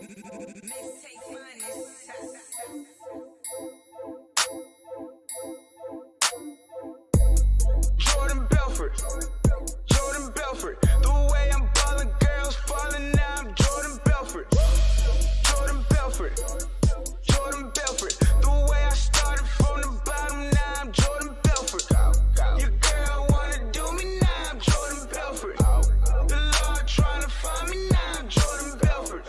Jordan Belfort, Jordan Belfort. The way I'm ballin', girls fallin'. Now I'm Jordan Belfort, Jordan Belfort, Jordan Belfort. The way I started from the bottom, now I'm Jordan Belfort. Your girl wanna do me, now I'm Jordan Belfort. The Lord tryna find me, now I'm Jordan Belfort.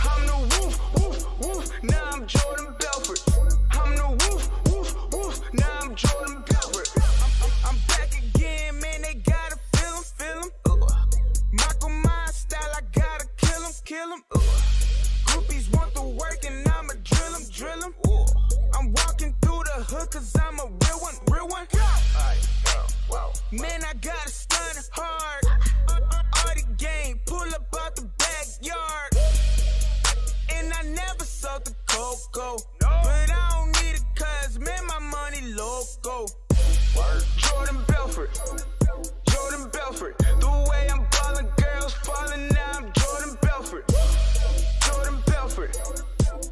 I'm the woof, woof, woof, now I'm Jordan Belfort. I'm the woof, woof, woof, now I'm Jordan Belfort. I'm back again, man, they gotta feel him. Michael Myers style, I gotta kill him. Groupies want the work and I'ma drill him. I'm walking through the hood cause I'm a real one. Man, I gotta stun hard. All the game, pull up out the backyard. And I never sold the cocoa. But I don't need it cause, man, my money loco. Jordan Belfort, Jordan Belfort. The way I'm ballin', girls fallin'. Now I'm Jordan Belfort, Jordan Belfort,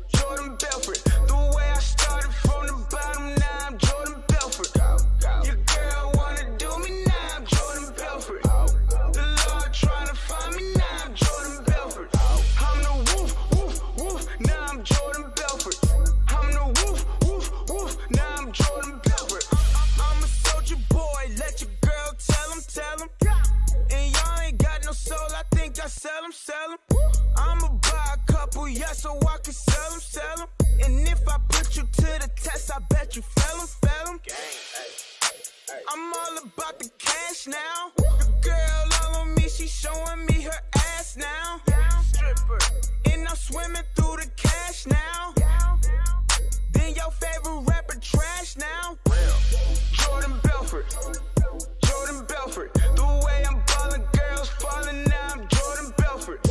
Jordan Belfort. The way I started from the bottom, now I'm Jordan Belfort. Your girl wanna do me, now I'm Jordan Belfort. The Lord tryna find me, now I'm Jordan Belfort. I'm the woof, woof, woof, now I'm Jordan Belfort. I'm the woof, woof, woof, now I'm Jordan Belfort. I'm a soldier boy, let your girl tell him. And y'all ain't got no soul, I think I sell him. I'ma buy a couple, yeah, so I can sell him. And if I put you to the test, I bet you fail him. I'm all about the cash now. The girl all on me, she showing me her ass now. Stripper. And I'm swimming through the cash now. Then your favorite rapper trash now. Jordan Belfort, Jordan Belfort. The way I'm ballin', girls fallin'. Now I'm Jordan Belfort,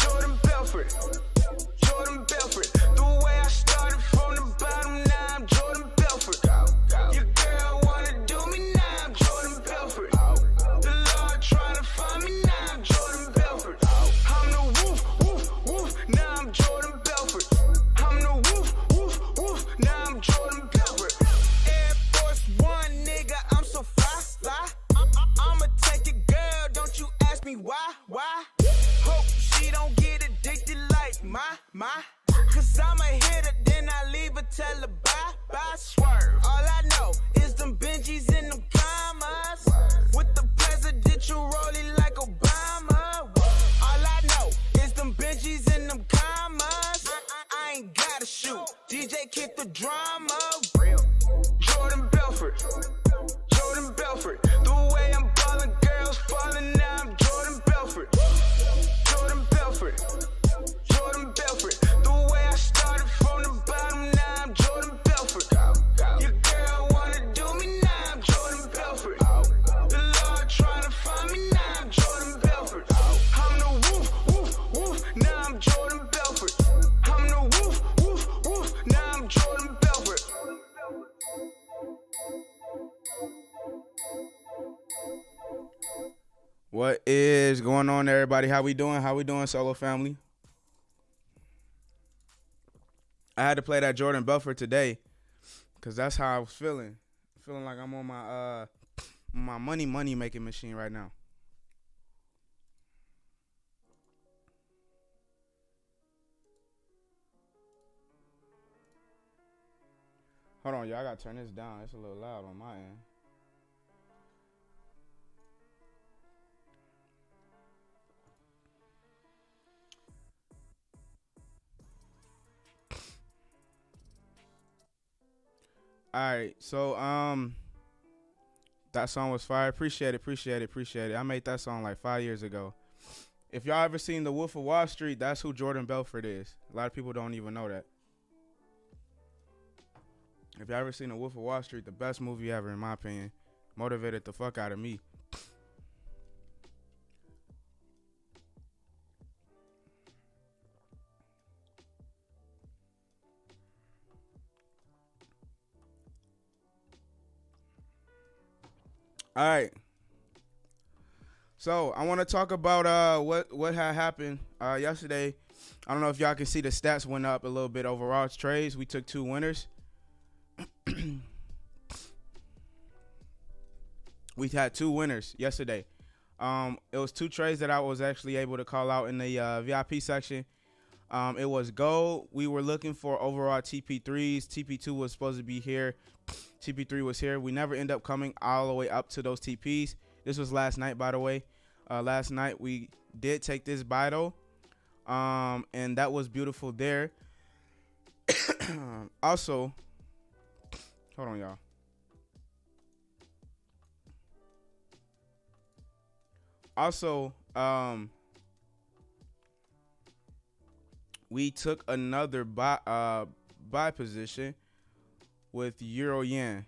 Jordan Belfort, Jordan Belfort. The way I started from the bottom, now I'm Jordan Belfort. Your girl wanna do me, now I'm Jordan Belfort. The Lord tryna find me, now I'm Jordan Belfort. I'm the woof, woof, woof, now I'm Jordan Belfort. I'm the woof, woof, woof, now I'm Jordan Belfort. Air Force One, nigga, I'm so fly. I'ma take your girl, don't you ask me why. Hope she don't get addicted like my. Cause I'ma hit her, then I leave her, tell her bye. Swerve. All I know is them Benjis and them commas. With the presidential rollie like Obama. All I know is them Benjis and them commas. I ain't gotta shoot. DJ kick the drama. Jordan Belfort, Jordan Belfort. The way I'm ballin', girls fallin'. Now I'm Jordan Belfort, Jordan Belfort, Jordan Belfort. The way I started from the bottom, now I'm Jordan Belfort. Your girl wanna do me, now I'm Jordan Belfort. The Lord tryna find me, now I'm Jordan Belfort. I'm the woof, woof, woof, now I'm Jordan Belfort. I'm the woof, woof, woof, now I'm Jordan Belfort. What is going on, everybody? How we doing, Solo family? I had to play that Jordan Belfort today because that's how I was feeling. Feeling like I'm on my money making machine right now. Hold on, y'all. I gotta turn this down. It's a little loud on my end. All right, so that song was fire. Appreciate it. I made that song like 5 years ago. If y'all ever seen The Wolf of Wall Street, that's who Jordan Belfort is. A lot of people don't even know that. If y'all ever seen The Wolf of Wall Street, the best movie ever, in my opinion. Motivated the fuck out of me. All right. So I want to talk about what had happened yesterday. I don't know if y'all can see the stats went up a little bit overall. It's trades. We took 2 winners. We had 2 winners yesterday. It was 2 trades that I was actually able to call out in the VIP section. It was gold. We were looking for overall TP3s. TP2 was supposed to be here. TP3 was here. We never end up coming all the way up to those TPs. This was last night, by the way. Last night we did take this buy though, and that was beautiful there. Also, hold on, y'all. Also, we took another buy position with Euro Yen.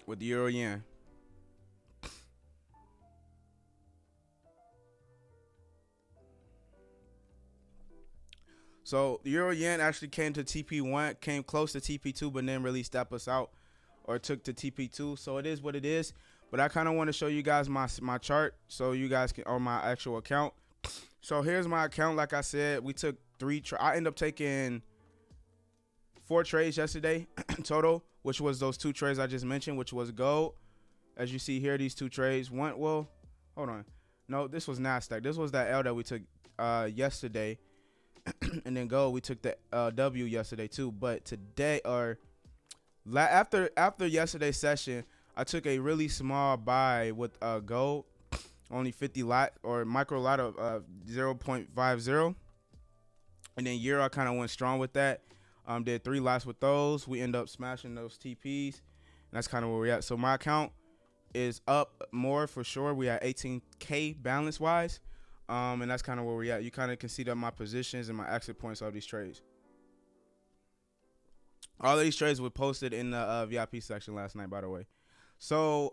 With Euro Yen. So the Euro Yen actually came to TP1, came close to TP2, but didn't really step us out or took to TP2. So it is what it is. But I kind of want to show you guys my chart so you guys can, on my actual account. So here's my account. Like I said, we took 3. I ended up taking 4 trades yesterday total, which was those 2 trades I just mentioned, which was gold. As you see here, these 2 trades went, well, hold on. No, this was NASDAQ. This was that L that we took yesterday. And then gold, we took the W yesterday too. But today, or after yesterday's session, I took a really small buy with gold, only 50 lot or micro lot of 0.50. And then euro, I kind of went strong with that. Did 3 lots with those. We end up smashing those TPs. And that's kind of where we're at. So my account is up more for sure. We at 18K balance wise. And that's kind of where we're at. You kind of can see that my positions and my exit points of these trades. All of these trades were posted in the VIP section last night, by the way. So,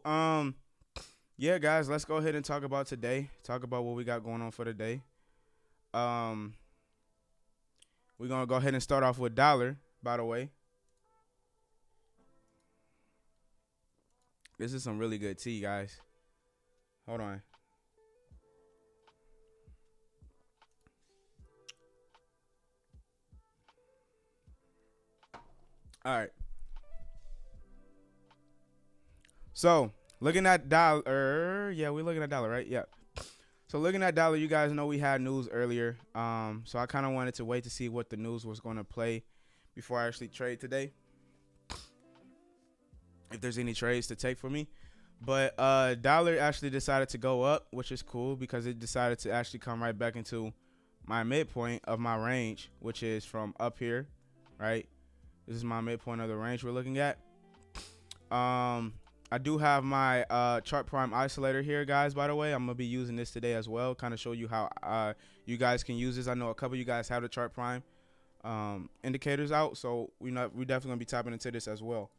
yeah, guys, let's go ahead and talk about today. Talk about what we got going on for today. We're going to go ahead and start off with dollar, by the way. This is some really good tea, guys. Hold on. All right. So, looking at dollar. Yeah, we're looking at dollar, right? Yeah. So, looking at dollar, you guys know we had news earlier. So, I kind of wanted to wait to see what the news was going to play before I actually trade today. If there's any trades to take for me. But dollar actually decided to go up, which is cool because it decided to actually come right back into my midpoint of my range, which is from up here, right? This is my midpoint of the range we're looking at. I do have my chart prime isolator here, guys, by the way. I'm going to be using this today as well, kind of show you how you guys can use this. I know a couple of you guys have the chart prime indicators out, so we're definitely going to be tapping into this as well.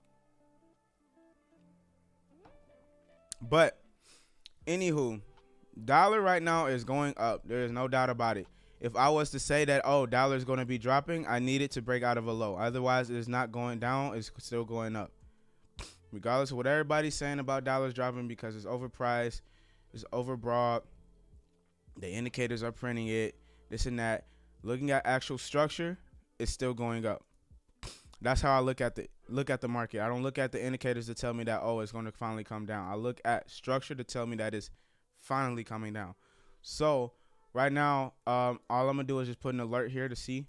But, anywho, dollar right now is going up. There is no doubt about it. If I was to say that, oh, dollar is going to be dropping, I need it to break out of a low. Otherwise, it is not going down. It's still going up. Regardless of what everybody's saying about dollars dropping because it's overpriced, it's overbroad, the indicators are printing it, this and that. Looking at actual structure, it's still going up. That's how I look at the market. I don't look at the indicators to tell me that, oh, it's going to finally come down. I look at structure to tell me that it's finally coming down. So right now, all I'm going to do is just put an alert here to see,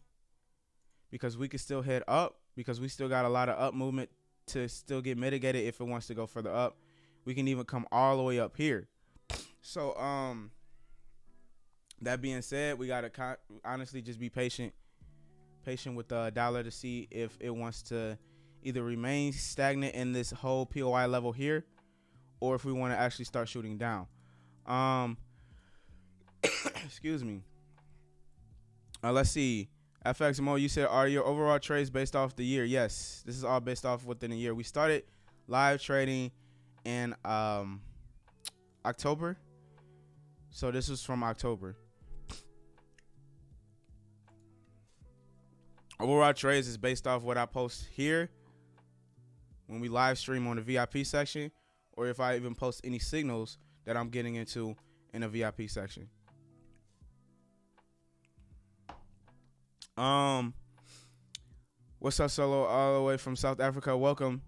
because we can still head up, because we still got a lot of up movement to still get mitigated if it wants to go further up. We can even come all the way up here. So that being said, we got to honestly just be patient with the dollar to see if it wants to either remain stagnant in this whole POI level here, or if we want to actually start shooting down. Excuse me. Let's see. FX Mo, you said, are your overall trades based off the year? Yes, this is all based off within a year. We started live trading in October, so this was from October. Overall trades is based off what I post here when we live stream on the VIP section, or if I even post any signals that I'm getting into in a VIP section. What's up, Solo, all the way from South Africa? Welcome.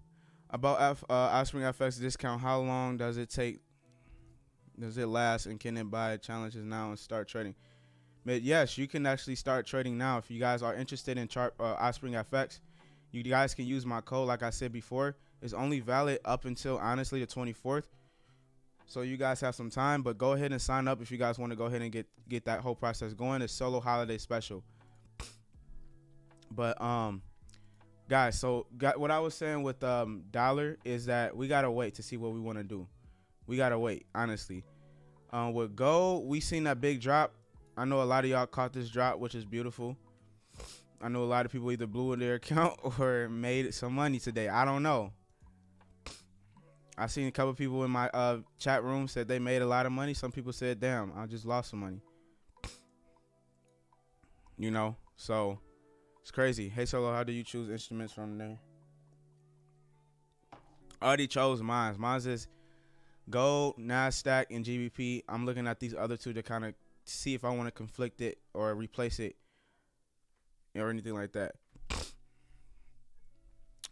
About Offspring FX discount, how long does it take? Does it last, and can it buy challenges now and start trading? But yes, you can actually start trading now. If you guys are interested in Offspring FX, you guys can use my code. Like I said before, it's only valid up until honestly the 24th. So you guys have some time, but go ahead and sign up if you guys want to go ahead and get that whole process going. It's Solo Holiday Special. But guys, so what I was saying with dollar is that we gotta wait to see what we want to do. We gotta wait, honestly. With gold, we seen that big drop. I know a lot of y'all caught this drop, which is beautiful. I know a lot of people either blew in their account or made some money today. I don't know. I seen a couple people in my chat room said they made a lot of money. Some people said, damn, I just lost some money. You know, so it's crazy. Hey, Solo, how do you choose instruments from there? I already chose mine. Mine is gold, NASDAQ, and GBP. I'm looking at these other two to kind of see if I want to conflict it or replace it or anything like that.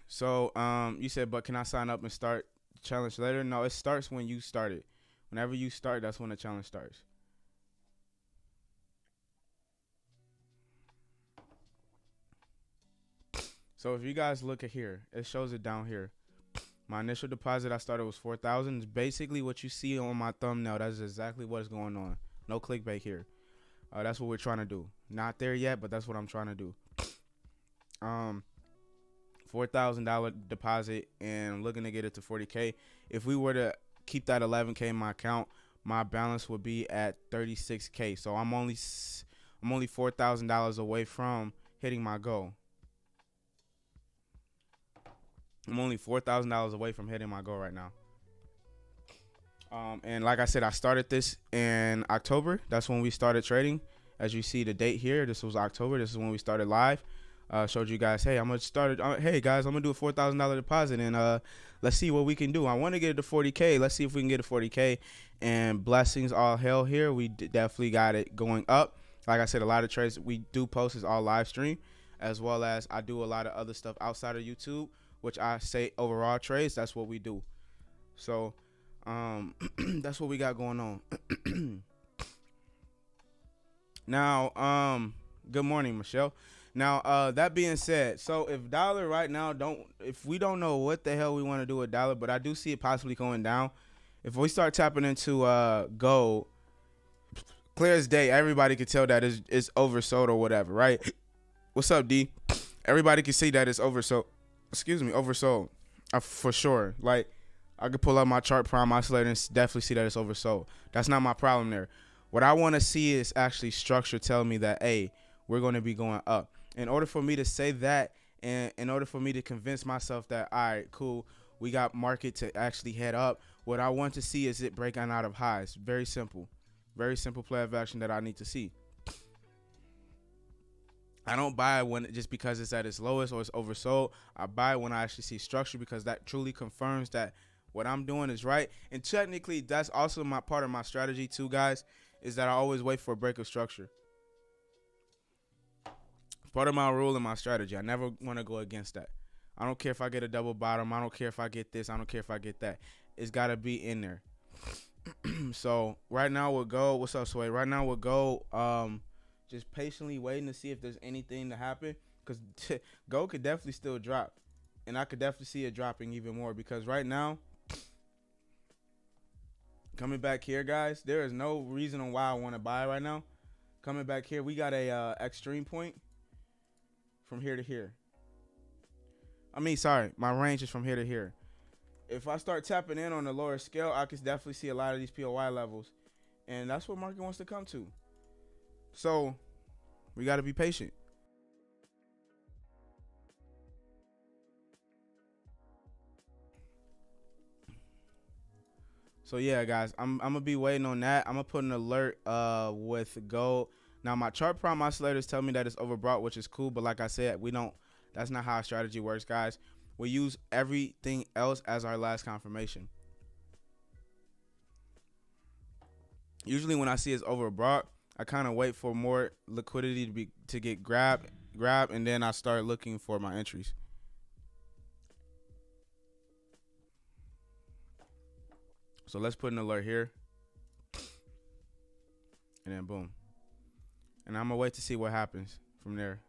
So you said, but can I sign up and start the challenge later? No, it starts when you start it. Whenever you start, that's when the challenge starts. So if you guys look at here, it shows it down here. My initial deposit I started was 4,000. It's basically what you see on my thumbnail. That's exactly what's going on. No clickbait here. That's what we're trying to do. Not there yet, but that's what I'm trying to do. $4,000 deposit, and I'm looking to get it to 40K. If we were to keep that 11K in my account, my balance would be at 36K. So I'm only $4,000 away from hitting my goal. I'm only $4,000 away from hitting my goal right now. And like I said, I started this in October. That's when we started trading. As you see the date here, this was October. This is when we started live. Showed you guys, hey, I'm gonna start. Hey guys, I'm gonna do a $4,000 deposit, and let's see what we can do. I want to get it to 40K. Let's see if we can get to 40K. And blessings, all hell here. We definitely got it going up. Like I said, a lot of trades we do post is all live stream, as well as I do a lot of other stuff outside of YouTube, which I say overall trades. That's what we do. So that's what we got going on. Now, good morning, Michelle. Now, that being said, so if dollar right now if we don't know what the hell we want to do with dollar, but I do see it possibly going down. If we start tapping into gold, clear as day, everybody can tell that it's oversold or whatever, right? What's up, D? Everybody can see that it's oversold. Excuse me, oversold, for sure. Like, I could pull up my chart prime oscillator and definitely see that it's oversold. That's not my problem there. What I want to see is actually structure telling me that, hey, we're going to be going up. In order for me to say that, and in order for me to convince myself that, all right, cool, we got market to actually head up, what I want to see is it breaking out of highs. Very simple. Very simple play of action that I need to see. I don't buy when just because it's at its lowest or it's oversold. I buy when I actually see structure, because that truly confirms that what I'm doing is right. And technically, that's also my part of my strategy too, guys, is that I always wait for a break of structure. Part of my rule and my strategy. I never want to go against that. I don't care if I get a double bottom. I don't care if I get this. I don't care if I get that. It's got to be in there. So right now we'll go. What's up, Sway? Right now we'll go. Just patiently waiting to see if there's anything to happen, because gold could definitely still drop, and I could definitely see it dropping even more, because right now, coming back here, guys, there is no reason on why I want to buy right now. Coming back here, we got a extreme point from here to here. I mean, sorry, my range is from here to here. If I start tapping in on the lower scale, I can definitely see a lot of these POY levels, and that's what market wants to come to. So we got to be patient. So yeah, guys, I'm gonna be waiting on that. I'm gonna put an alert with gold. Now my chart prime oscillators tell me that it's overbought, which is cool, but like I said, that's not how our strategy works, guys. we use everything else as our last confirmation. Usually when I see it's overbought, I kind of wait for more liquidity to get grabbed, and then I start looking for my entries. So let's put an alert here, and then boom. And I'm gonna wait to see what happens from there.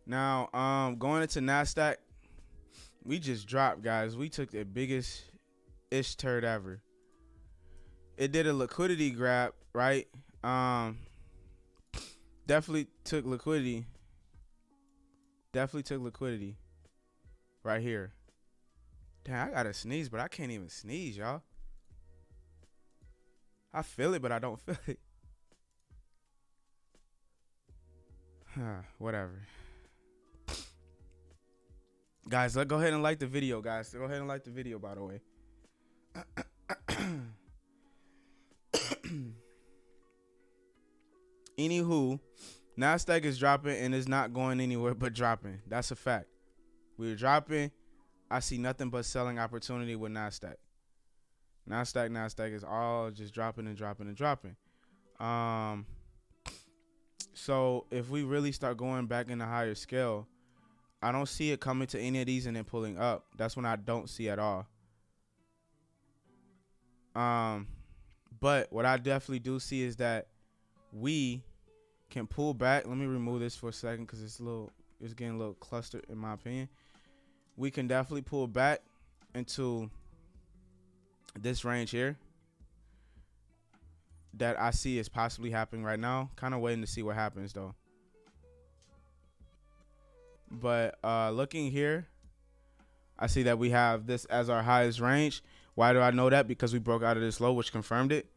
Now, going into NASDAQ, we just dropped, guys. We took the biggest ish turd ever. It did a liquidity grab, right? Definitely took liquidity. Definitely took liquidity right here. Damn, I gotta sneeze, but I can't even sneeze, y'all. I feel it, but I don't feel it. Whatever. Guys, let's go ahead and like the video, guys. Go ahead and like the video, by the way. Anywho, NASDAQ is dropping and is not going anywhere but dropping. That's a fact. We're dropping. I see nothing but selling opportunity with NASDAQ. NASDAQ is all just dropping and dropping and dropping. So if we really start going back in a higher scale, I don't see it coming to any of these and then pulling up. That's when I don't see at all. But what I definitely do see is that we can pull back. Let me remove this for a second because it's getting a little clustered in my opinion. We can definitely pull back into this range here that I see is possibly happening right now. Kind of waiting to see what happens though. But looking here, I see that we have this as our highest range. Why do I know that? Because we broke out of this low, which confirmed it.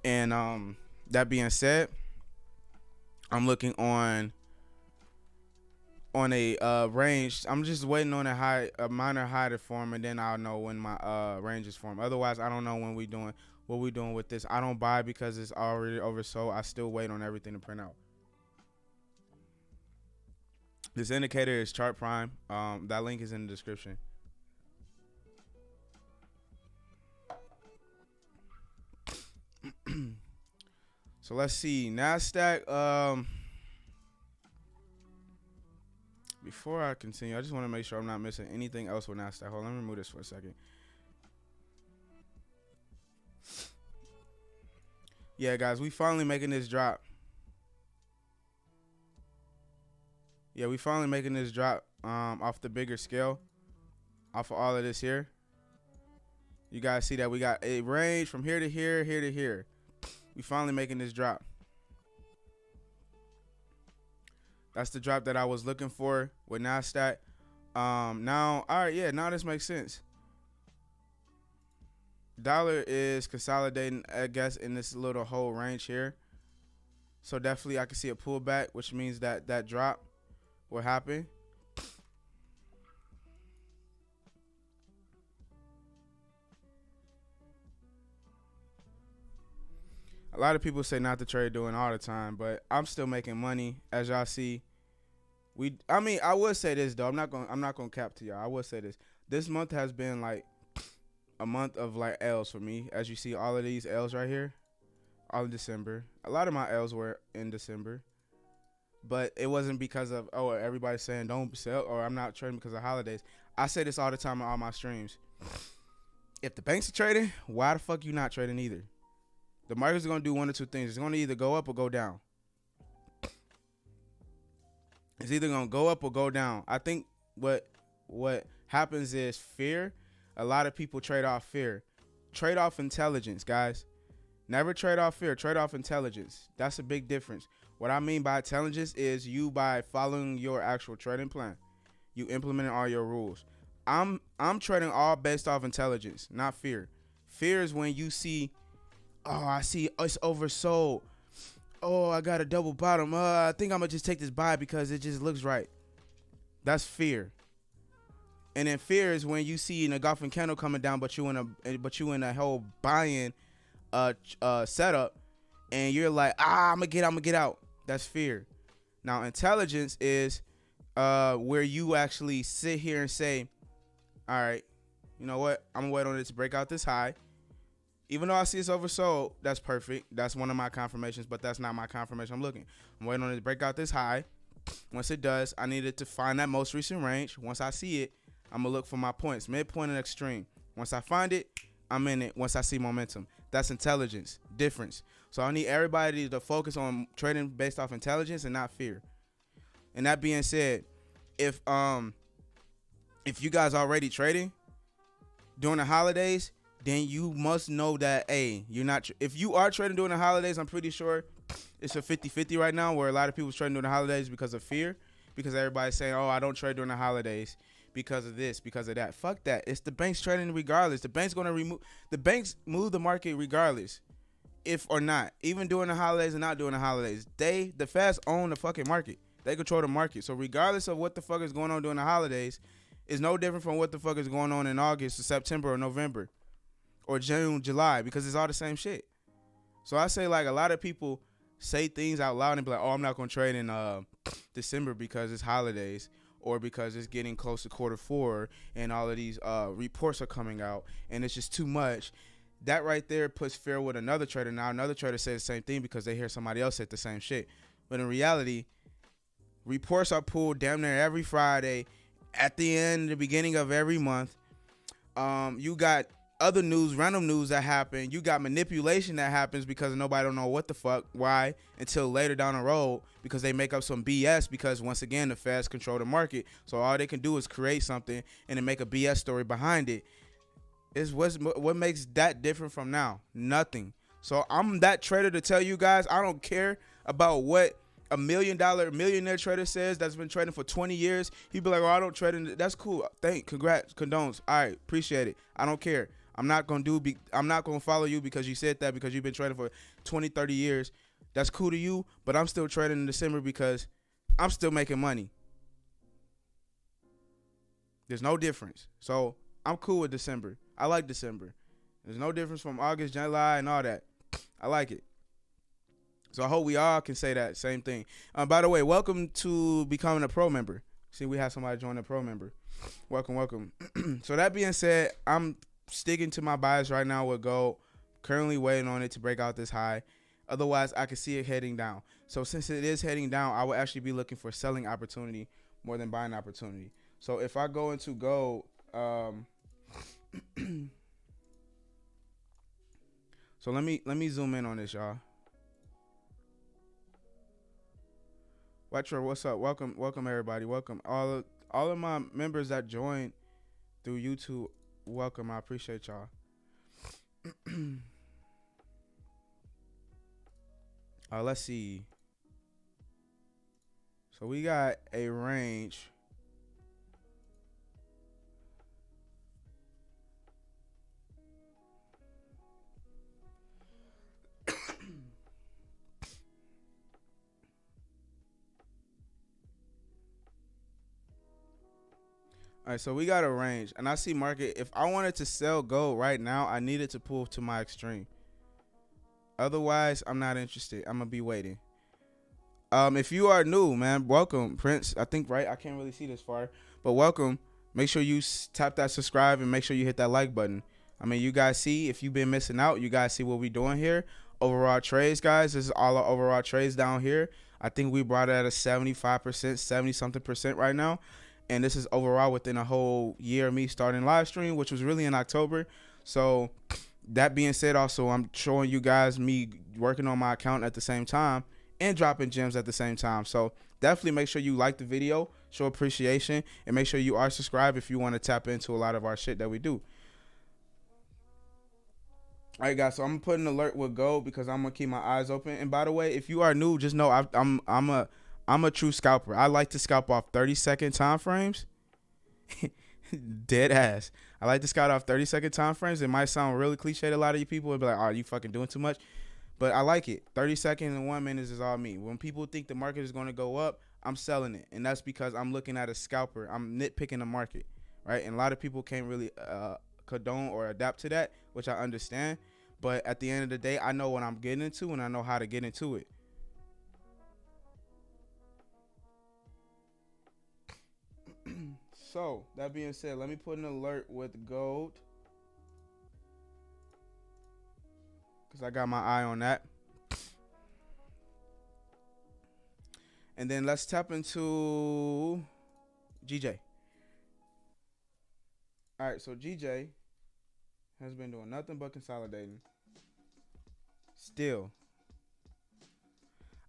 And that being said, I'm looking on a range. I'm just waiting on a minor high to form, and then I'll know when my range is formed. Otherwise, I don't know when we doing what we doing with this. I don't buy because it's already oversold. I still wait on everything to print out. This indicator is Chart Prime. That link is in the description. So let's see. NASDAQ. Before I continue, I just want to make sure I'm not missing anything else with NASDAQ. Hold on, let me remove this for a second. Yeah, guys, we finally making this drop. Yeah, we finally making this drop off the bigger scale, off of all of this here. You guys see that we got a range from here to here, here to here. We finally making this drop. That's the drop that I was looking for with NASDAQ. Now, all right, yeah, now this makes sense. Dollar is consolidating, I guess, in this little whole range here. So definitely I can see a pullback, which means that that drop will happen. A lot of people say not to trade doing all the time, but I'm still making money, as y'all see. I mean, I would say this though. I'm not gonna cap to y'all. I will say this. This month has been like a month of like L's for me. As you see, all of these L's right here, all of December. A lot of my L's were in December, but it wasn't because of everybody's saying don't sell or I'm not trading because of holidays. I say this all the time on all my streams. If the banks are trading, why the fuck you not trading either? The market's going to do one or two things. It's going to either go up or go down. It's either going to go up or go down. I think what happens is fear. A lot of people trade off fear. Trade off intelligence, guys. Never trade off fear. Trade off intelligence. That's a big difference. What I mean by intelligence is you by following your actual trading plan. You implementing all your rules. I'm trading all based off intelligence, not fear. Fear is when you see, oh, I see it's oversold. Oh, I got a double bottom. I think I'm gonna just take this buy because it just looks right. That's fear. And then fear is when you see an engulfing candle coming down, but you in a whole buying setup, and you're like, I'm gonna get out. That's fear. Now, intelligence is where you actually sit here and say, all right, you know what? I'm gonna wait on it to break out this high. Even though I see it's oversold, that's perfect. That's one of my confirmations, but that's not my confirmation I'm looking. I'm waiting on it to break out this high. Once it does, I needed to find that most recent range. Once I see it, I'm gonna look for my points, midpoint and extreme. Once I find it, I'm in it. Once I see momentum, that's intelligence, difference. So I need everybody to focus on trading based off intelligence and not fear. And that being said, if you guys already trading during the holidays, then you must know that, hey, you're not. If you are trading during the holidays, I'm pretty sure it's a 50-50 right now, where a lot of people's trading during the holidays because of fear, because everybody's saying, oh, I don't trade during the holidays because of this, because of that. Fuck that. It's the banks trading regardless. The banks move the market regardless, if or not, even during the holidays and not during the holidays. The Feds own the fucking market. They control the market. So regardless of what the fuck is going on during the holidays, it's no different from what the fuck is going on in August or September or November or June, July, because it's all the same shit. So I say, like, a lot of people say things out loud and be like, oh, I'm not going to trade in December because it's holidays, or because it's getting close to Q4 and all of these reports are coming out and it's just too much. That right there puts fear with another trader. Now another trader says the same thing because they hear somebody else say the same shit. But in reality, reports are pulled damn near every Friday, at the end, the beginning of every month. You got other news, random news that happen. You got manipulation that happens because nobody don't know what the fuck, why, until later down the road, because they make up some BS, because once again, the Feds control the market. So all they can do is create something and then make a BS story behind it. Is what makes that different from now? Nothing. So I'm that trader to tell you guys, I don't care about what a millionaire trader says that's been trading for 20 years. He'd be like, oh, I don't trade in. That's cool. Congrats, condones. All right, appreciate it. I don't care. I'm not gonna follow you because you said that, because you've been trading for 20, 30 years. That's cool to you, but I'm still trading in December because I'm still making money. There's no difference. So I'm cool with December. I like December. There's no difference from August, July, and all that. I like it. So I hope we all can say that same thing. By the way, welcome to becoming a pro member. See, we have somebody join a pro member. Welcome. So that being said, I'm sticking to my bias right now with gold. Currently waiting on it to break out this high. Otherwise, I can see it heading down. So since it is heading down, I will actually be looking for selling opportunity more than buying opportunity. So if I go into gold, so let me zoom in on this, y'all. Watcher, what's up? Welcome everybody. Welcome all of my members that joined through YouTube. Welcome, I appreciate y'all. Let's see. So we got a range. All right, so we got a range, and I see market. If I wanted to sell gold right now, I needed to pull to my extreme. Otherwise, I'm not interested. I'm gonna be waiting. If you are new, man, welcome, Prince. I think, right? I can't really see this far, but welcome. Make sure you tap that subscribe and make sure you hit that like button. I mean, you guys see, if you've been missing out, you guys see what we're doing here. Overall trades, guys. This is all our overall trades down here. I think we brought it at a 75%, 70 something percent right now. And this is overall within a whole year of me starting live stream, which was really in October. So that being said, also, I'm showing you guys me working on my account at the same time and dropping gems at the same time. So definitely make sure you like the video, show appreciation, and make sure you are subscribed if you want to tap into a lot of our shit that we do. All right, guys, so I'm gonna put an alert with gold because I'm gonna keep my eyes open. And by the way, if you are new, just know I'm a true scalper. I like to scalp off 30-second time frames. Dead ass. I like to scout off 30-second time frames. It might sound really cliche to a lot of you people. It'll be like, oh, you fucking doing too much. But I like it. 30 seconds and 1 minute is all me. When people think the market is going to go up, I'm selling it. And that's because I'm looking at a scalper. I'm nitpicking the market, right? And a lot of people can't really condone or adapt to that, which I understand. But at the end of the day, I know what I'm getting into and I know how to get into it. So that being said, let me put an alert with gold, because I got my eye on that. And then let's tap into GJ. All right, so GJ has been doing nothing but consolidating. Still,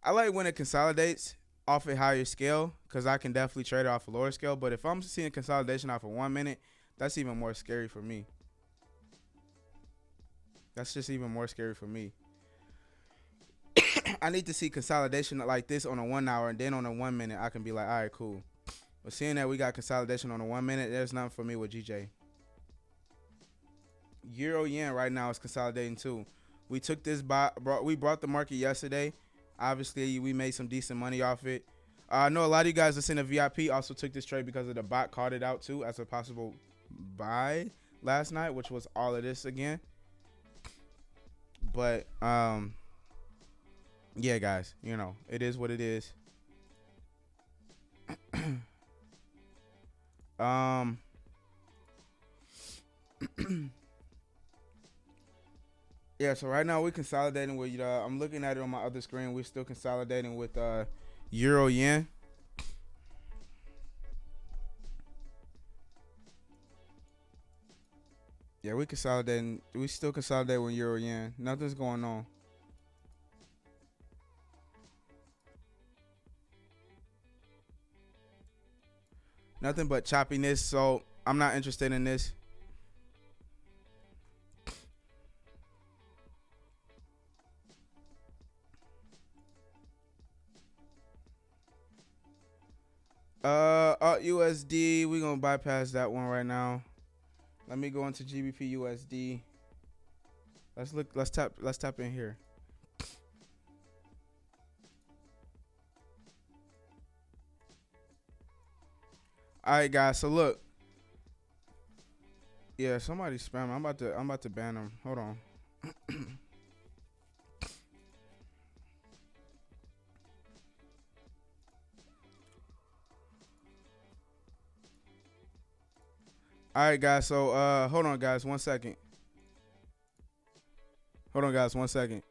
I like when it consolidates off a higher scale, because I can definitely trade it off a lower scale. But if I'm seeing consolidation off of 1 minute, that's even more scary for me. That's just even more scary for me. I need to see consolidation like this on a 1 hour, and then on a 1 minute, I can be like, all right, cool. But seeing that we got consolidation on a 1 minute, there's nothing for me with GJ. Euro yen right now is consolidating too. We took this we brought the market yesterday. Obviously, we made some decent money off it. I know a lot of you guys that's in the VIP also took this trade because of the bot called it out too as a possible buy last night, which was all of this again. But yeah, guys, you know, it is what it is. Yeah, so right now we're consolidating with, I'm looking at it on my other screen. We're still consolidating with Euro Yen. Yeah, we consolidating. We still consolidating with Euro Yen. Nothing's going on. Nothing but choppiness. So I'm not interested in this. USD, we're gonna bypass that one right now. Let me go into GBP USD. Let's tap in here. All right, guys, so look. Yeah, somebody's spamming. I'm about to ban them. Hold on. All right, guys. So, hold on, guys. 1 second. Hold on, guys. 1 second.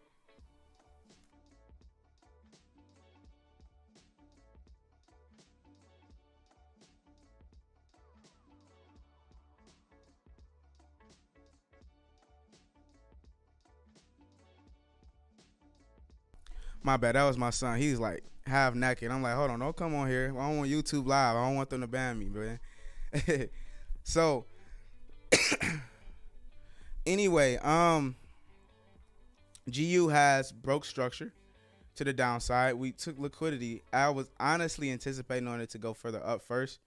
My bad. That was my son. He's like half naked. I'm like, hold on. Don't come on here. I don't want YouTube live. I don't want them to ban me, man. So anyway, GU has broke structure to the downside. We took liquidity. I was honestly anticipating on it to go further up first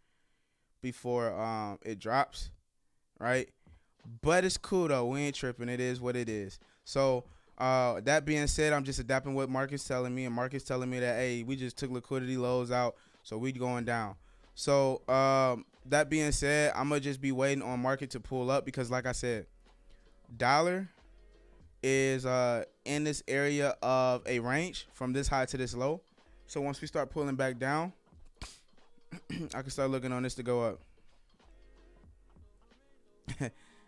before it drops, right? But it's cool though. We ain't tripping. It is what it is. So that being said, I'm just adapting what market's telling me, and market's telling me that, hey, we just took liquidity lows out, so we going down. So that being said, I'm gonna just be waiting on market to pull up, because like I said, dollar is in this area of a range from this high to this low. So once we start pulling back down, I can start looking on this to go up.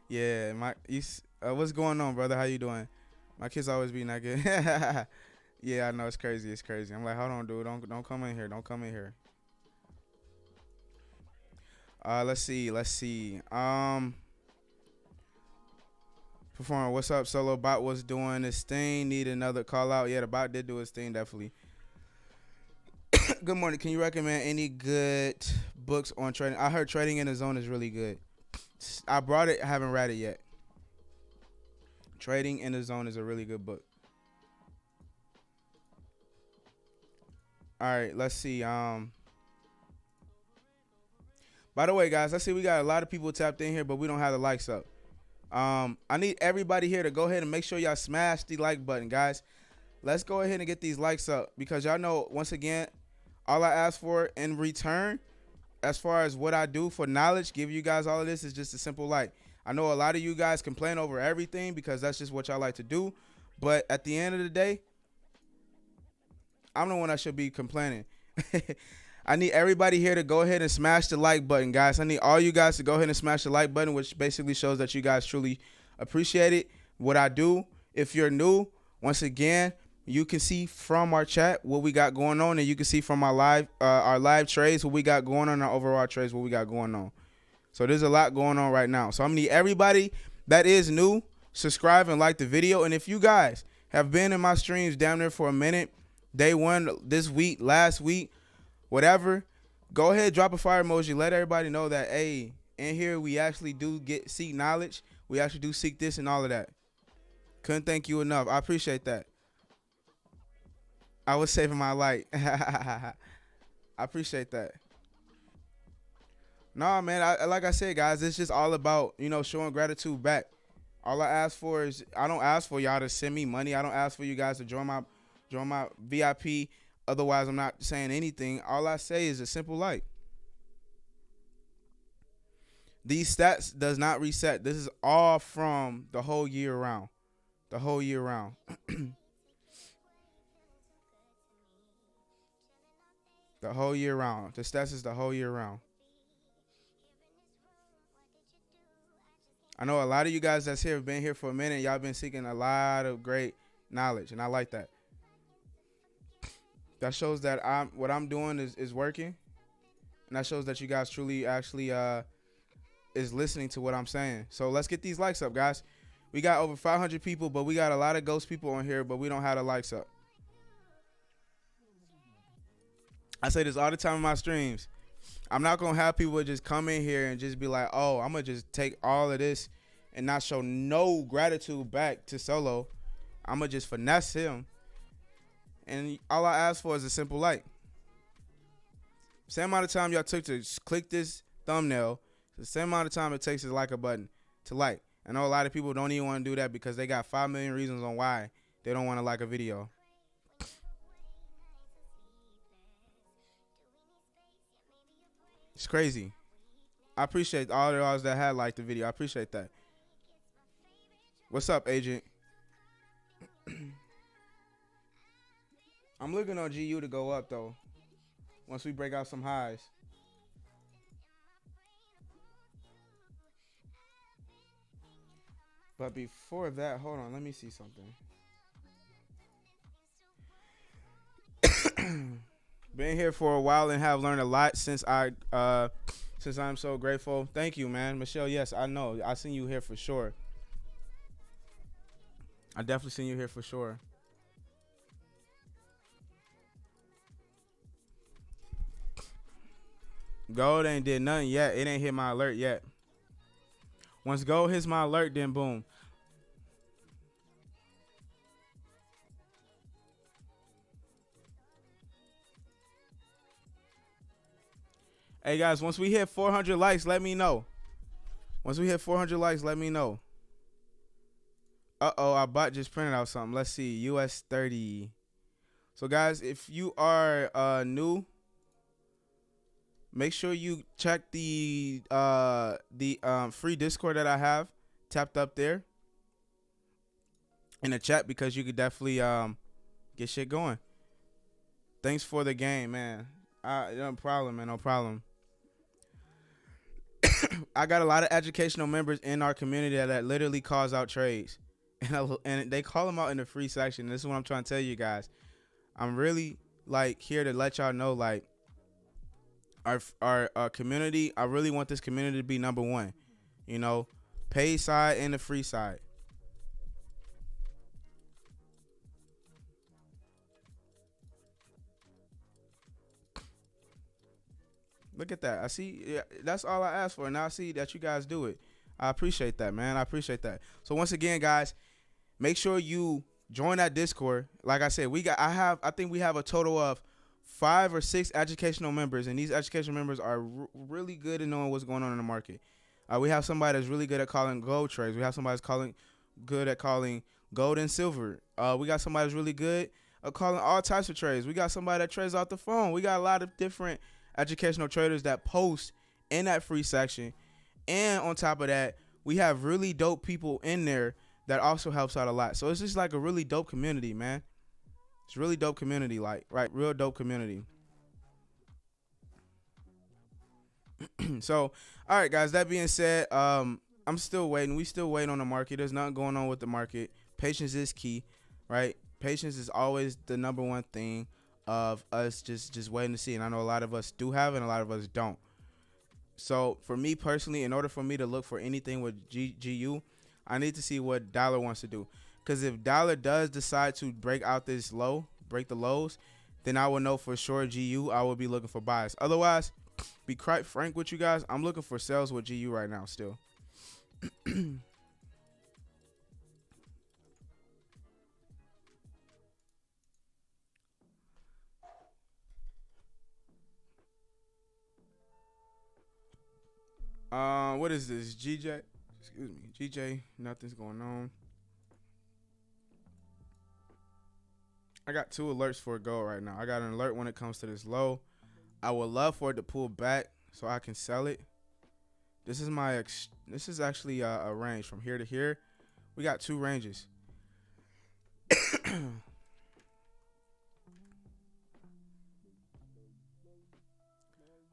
Yeah, what's going on, brother? How you doing? My kids always be not good. Yeah, I know, it's crazy. It's crazy. I'm like, hold on, dude. Don't come in here. Don't come in here. Let's see. Performing. What's up, Solo? Bot was doing his thing. Need another call out. Yeah, the bot did do his thing, definitely. Good morning. Can you recommend any good books on trading? I heard Trading in the Zone is really good. I brought it. I haven't read it yet. Trading in the Zone is a really good book. All right, let's see. By the way, guys, I see we got a lot of people tapped in here, but we don't have the likes up. I need everybody here to go ahead and make sure y'all smash the like button, guys. Let's go ahead and get these likes up, because y'all know, once again, all I ask for in return, as far as what I do for knowledge, give you guys all of this, is just a simple like. I know a lot of you guys complain over everything because that's just what y'all like to do. But at the end of the day, I'm the one that should be complaining. I need everybody here to go ahead and smash the like button, guys. I need all you guys to go ahead and smash the like button, which basically shows that you guys truly appreciate it. What I do, if you're new, once again, you can see from our chat what we got going on, and you can see from our live trades what we got going on, our overall trades what we got going on. So there's a lot going on right now. So I'm gonna need everybody that is new, subscribe and like the video. And if you guys have been in my streams down there for a minute, day one, this week, last week, whatever, go ahead, drop a fire emoji. Let everybody know that, hey, in here we actually do seek knowledge. We actually do seek this and all of that. Couldn't thank you enough. I appreciate that. I was saving my light. I appreciate that. Nah, man, like I said, guys, it's just all about, you know, showing gratitude back. All I ask for is, I don't ask for y'all to send me money. I don't ask for you guys to join my VIP. Otherwise, I'm not saying anything. All I say is a simple like. These stats does not reset. This is all from the whole year round. The whole year round. The whole year round. The stats is the whole year round. I know a lot of you guys that's here have been here for a minute. Y'all been seeking a lot of great knowledge, and I like that. That shows that what I'm doing is working, and that shows that you guys truly actually is listening to what I'm saying. So let's get these likes up, guys. We got over 500 people, but we got a lot of ghost people on here, but we don't have the likes up. I say this all the time in my streams. I'm not going to have people just come in here and just be like, oh, I'm going to just take all of this and not show no gratitude back to Solo. I'm going to just finesse him. And all I ask for is a simple like. Same amount of time y'all took to click this thumbnail, the same amount of time it takes to like a button to like. I know a lot of people don't even want to do that because they got 5 million reasons on why they don't want to like a video. It's crazy. I appreciate all the others that had liked the video. I appreciate that. What's up, agent? I'm looking on GU to go up, though, once we break out some highs. But before that, hold on. Let me see something. Been here for a while and have learned a lot since I'm so grateful. Thank you, man. Michelle, yes, I know. I seen you here for sure. I definitely seen you here for sure. Gold ain't did nothing yet. It ain't hit my alert yet. Once gold hits my alert, then boom. Hey, guys, once we hit 400 likes, let me know. Once we hit 400 likes, let me know. Uh-oh, our bot just printed out something. Let's see, US 30. So, guys, if you are new, make sure you check the free Discord that I have tapped up there in the chat because you could definitely get shit going. Thanks for the game, man. No problem, man. No problem. I got a lot of educational members in our community that literally calls out trades, and they call them out in the free section. This is what I'm trying to tell you guys. I'm really like here to let y'all know, like, our community. I really want this community to be number one. You know, paid side and the free side. Look at that. I see. Yeah, that's all I asked for. And I see that you guys do it. I appreciate that, man. I appreciate that. So once again, guys, make sure you join that Discord. Like I said, I think we have a total of 5 or 6 educational members, and these educational members are really good at knowing what's going on in the market. We have somebody that's really good at calling gold trades. We have somebody that's good at calling gold and silver. We got somebody that's really good at calling all types of trades. We got somebody that trades off the phone. We got a lot of different educational traders that post in that free section. And on top of that, we have really dope people in there that also helps out a lot. So it's just like a really dope community, man. It's a really dope community, like, right? Real dope community. So, all right, guys. That being said, I'm still waiting. We still waiting on the market. There's nothing going on with the market. Patience is key, right? Patience is always the number one thing of us just waiting to see. And I know a lot of us do have it and a lot of us don't. So for me personally, in order for me to look for anything with GU, I need to see what dollar wants to do. Because if dollar does decide to break out this low, break the lows, then I will know for sure GU, I will be looking for buys. Otherwise, be quite frank with you guys, I'm looking for sales with GU right now still. What is this? GJ? Excuse me. GJ, nothing's going on. I got 2 alerts for a go right now. I got an alert when it comes to this low. I would love for it to pull back so I can sell it. This is my this is actually a range from here to here. We got 2 ranges.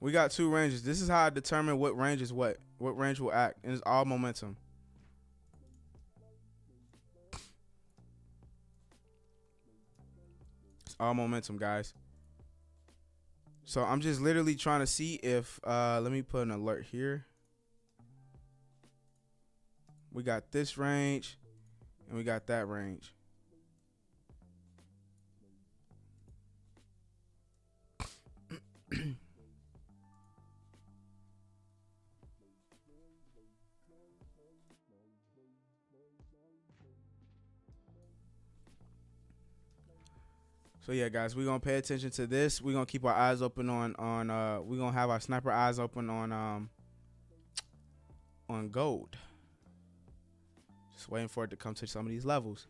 We got 2 ranges. This is how I determine what range is what range will act, and it's all momentum. It's all momentum, guys. So I'm just literally trying to see if let me put an alert here. We got this range and we got that range. So yeah, guys, we're gonna pay attention to this. We're gonna keep our eyes open on we're gonna have our sniper eyes open on gold. Just waiting for it to come to some of these levels.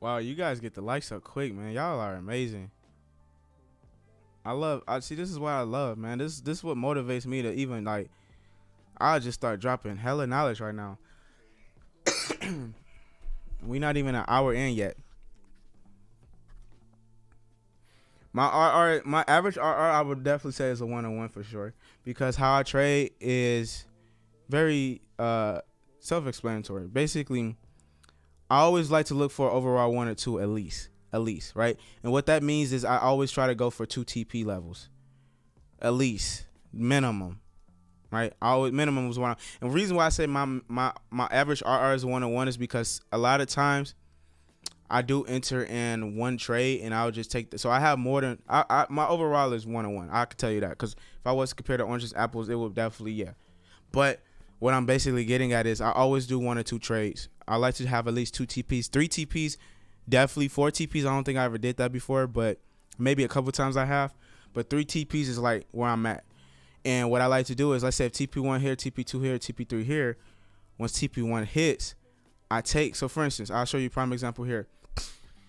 Wow, you guys get the likes up quick, man. Y'all are amazing. I see, this is what I love, man. This is what motivates me to even, like, I'll just start dropping hella knowledge right now. We not even an hour in yet. My my average RR, I would definitely say is a 101 for sure, because how I trade is very self-explanatory. Basically, I always like to look for overall 1 or 2 at least, right? And what that means is I always try to go for 2 TP levels, at least minimum, right? I always minimum was 1. And the reason why I say my average RR is 101 is because a lot of times I do enter in 1 trade and I'll just take so I have more than my overall is 101. I can tell you that, because if I was to compare the oranges apples, it would definitely, yeah. But what I'm basically getting at is I always do 1 or 2 trades. I like to have at least 2 TPs, 3 TPs, definitely 4 TPs. I don't think I ever did that before, but maybe a couple times I have. But 3 TPs is like where I'm at. And what I like to do is, let's say if TP1 here, TP2 here, TP3 here, once TP1 hits, I take, so for instance, I'll show you a prime example here.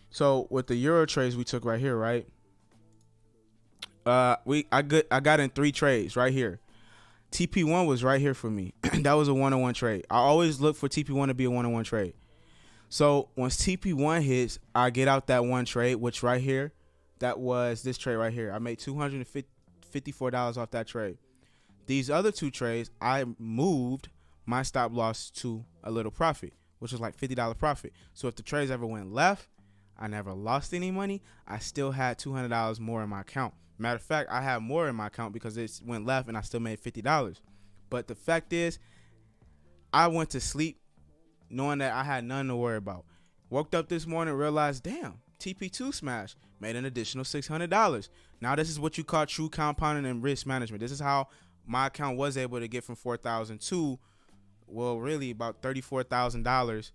So with the Euro trades we took right here, right? I got in 3 trades right here. TP1 was right here for me. That was a 101 trade. I always look for TP1 to be a 101 trade. So once TP1 hits, I get out that 1 trade, which right here, that was this trade right here. I made $254 off that trade. These other 2 trades, I moved my stop loss to a little profit, which was like $50 profit. So if the trades ever went left, I never lost any money. I still had $200 more in my account. Matter of fact, I have more in my account because it went left and I still made $50. But the fact is, I went to sleep knowing that I had nothing to worry about. Woke up this morning, realized, damn, TP2 smash, made an additional $600. Now this is what you call true compounding and risk management. This is how my account was able to get from $4,000 to, well, really about $34,000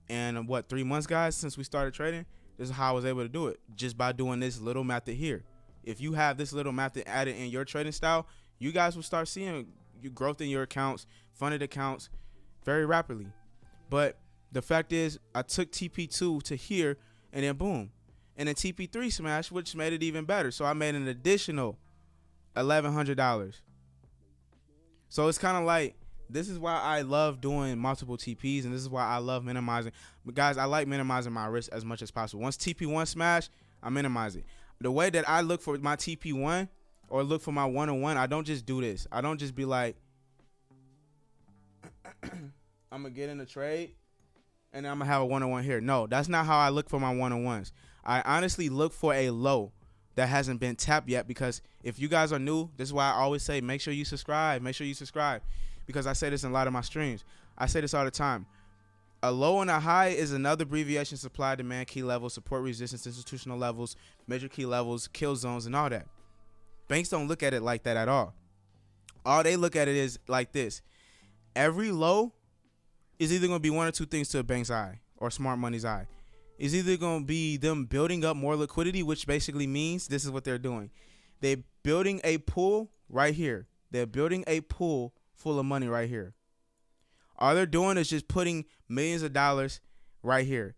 in what, 3 months, guys, since we started trading. This is how I was able to do it, just by doing this little method here. If you have this little method added in your trading style, you guys will start seeing your growth in your accounts, funded accounts, very rapidly. But the fact is, I took TP2 to here, and then boom. and a TP3 smash, which made it even better. So I made an additional $1,100. So it's kind of like, this is why I love doing multiple TPs, and this is why I love minimizing. But guys, I like minimizing my risk as much as possible. Once TP1 smash, I minimize it. The way that I look for my TP1 or look for my 101, I don't just do this. I don't just be like, I'm going to get in a trade and I'm going to have a 101 here. No, that's not how I look for my 101s. I honestly look for a low that hasn't been tapped yet, because if you guys are new, this is why I always say make sure you subscribe. Make sure you subscribe, because I say this in a lot of my streams. I say this all the time. A low and a high is another abbreviation: supply, demand, key levels, support, resistance, institutional levels, major key levels, kill zones, and all that. Banks don't look at it like that at all. All they look at it is like this. Every low is either going to be one or two things to a bank's eye or smart money's eye. It's either going to be them building up more liquidity, which basically means this is what they're doing. They're building a pool right here. They're building a pool full of money right here. All they're doing is just putting millions of dollars right here,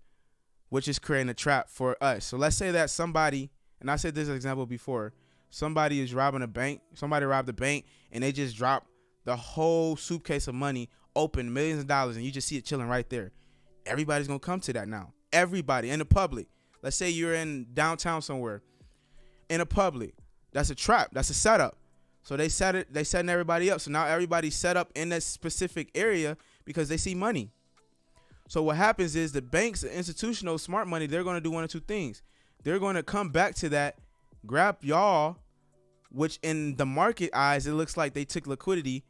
which is creating a trap for us. So let's say that somebody, and I said this example before, somebody is robbing a bank. Somebody robbed a bank and they just dropped the whole suitcase of money, open millions of dollars, and you just see it chilling right there. Everybody's going to come to that now. Everybody in the public. Let's say you're in downtown somewhere in a public. That's a trap. That's a setup. So they setting everybody up. So now everybody's set up in that specific area because they see money. So what happens is the banks, the institutional smart money, they're going to do one or two things. They're going to come back to that, grab y'all, which in the market eyes, it looks like they took liquidity,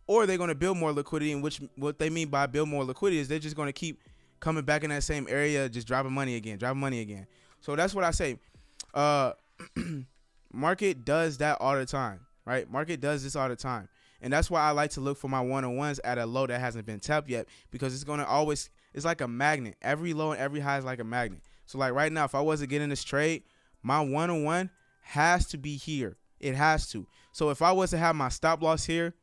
or they're going to build more liquidity, in which what they mean by build more liquidity is they're just going to keep coming back in that same area, just dropping money again. So that's what I say. Market does that all the time, right? Market does this all the time. And that's why I like to look for my 101s at a low that hasn't been tapped yet, because it's going to always, it's like a magnet. Every low and every high is like a magnet. So like right now, if I wasn't getting this trade, my 101 has to be here. It has to. So if I was to have my stop loss here,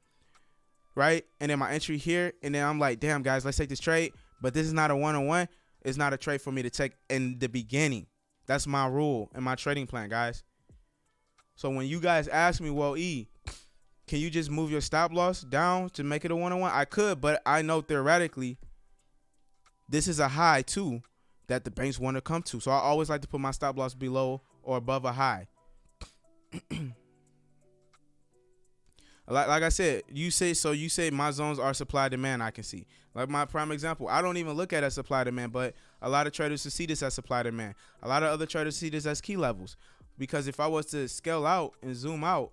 right, and then my entry here, and then I'm like, damn, guys, let's take this trade, but this is not a 101. It's not a trade for me to take in the beginning. That's my rule and my trading plan, guys. So when you guys ask me, well, E, can you just move your stop loss down to make it a 101? I could, but I know theoretically this is a high too that the banks want to come to. So I always like to put my stop loss below or above a high. Like I said, you say my zones are supply demand. I can see, like my prime example, I don't even look at it as supply demand, but a lot of traders see this as supply demand. A lot of other traders see this as key levels, because if I was to scale out and zoom out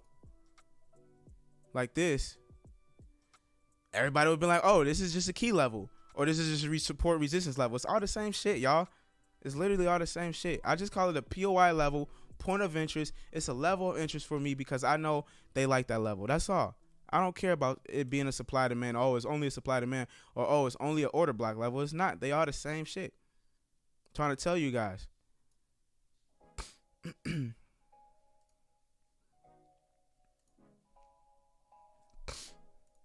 like this, everybody would be like, oh, this is just a key level, or this is just a support resistance level. It's all the same shit, y'all. It's literally all the same shit. I just call it a POI level, point of interest. It's a level of interest for me because I know they like that level. That's all. I don't care about it being a supply demand. Oh, it's only a supply demand, or oh, it's only an order block level. It's not. They are the same shit. I'm trying to tell you guys.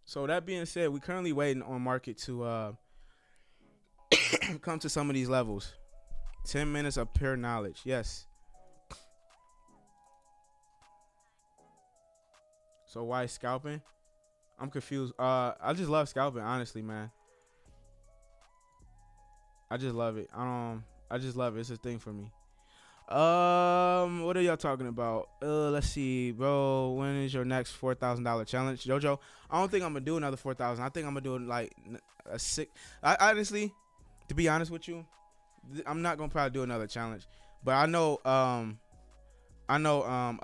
So that being said, we currently waiting on market to come to some of these levels. 10 minutes of pure knowledge. Yes. So why scalping? I'm confused. I just love scalping, honestly, man. I just love it. I just love it. It's a thing for me. What are y'all talking about? Let's see, bro. When is your next $4,000 challenge, Jojo? I don't think I'm gonna do another 4,000. I think I'm gonna do like a 6. I honestly, to be honest with you, I'm not gonna probably do another challenge. But I know a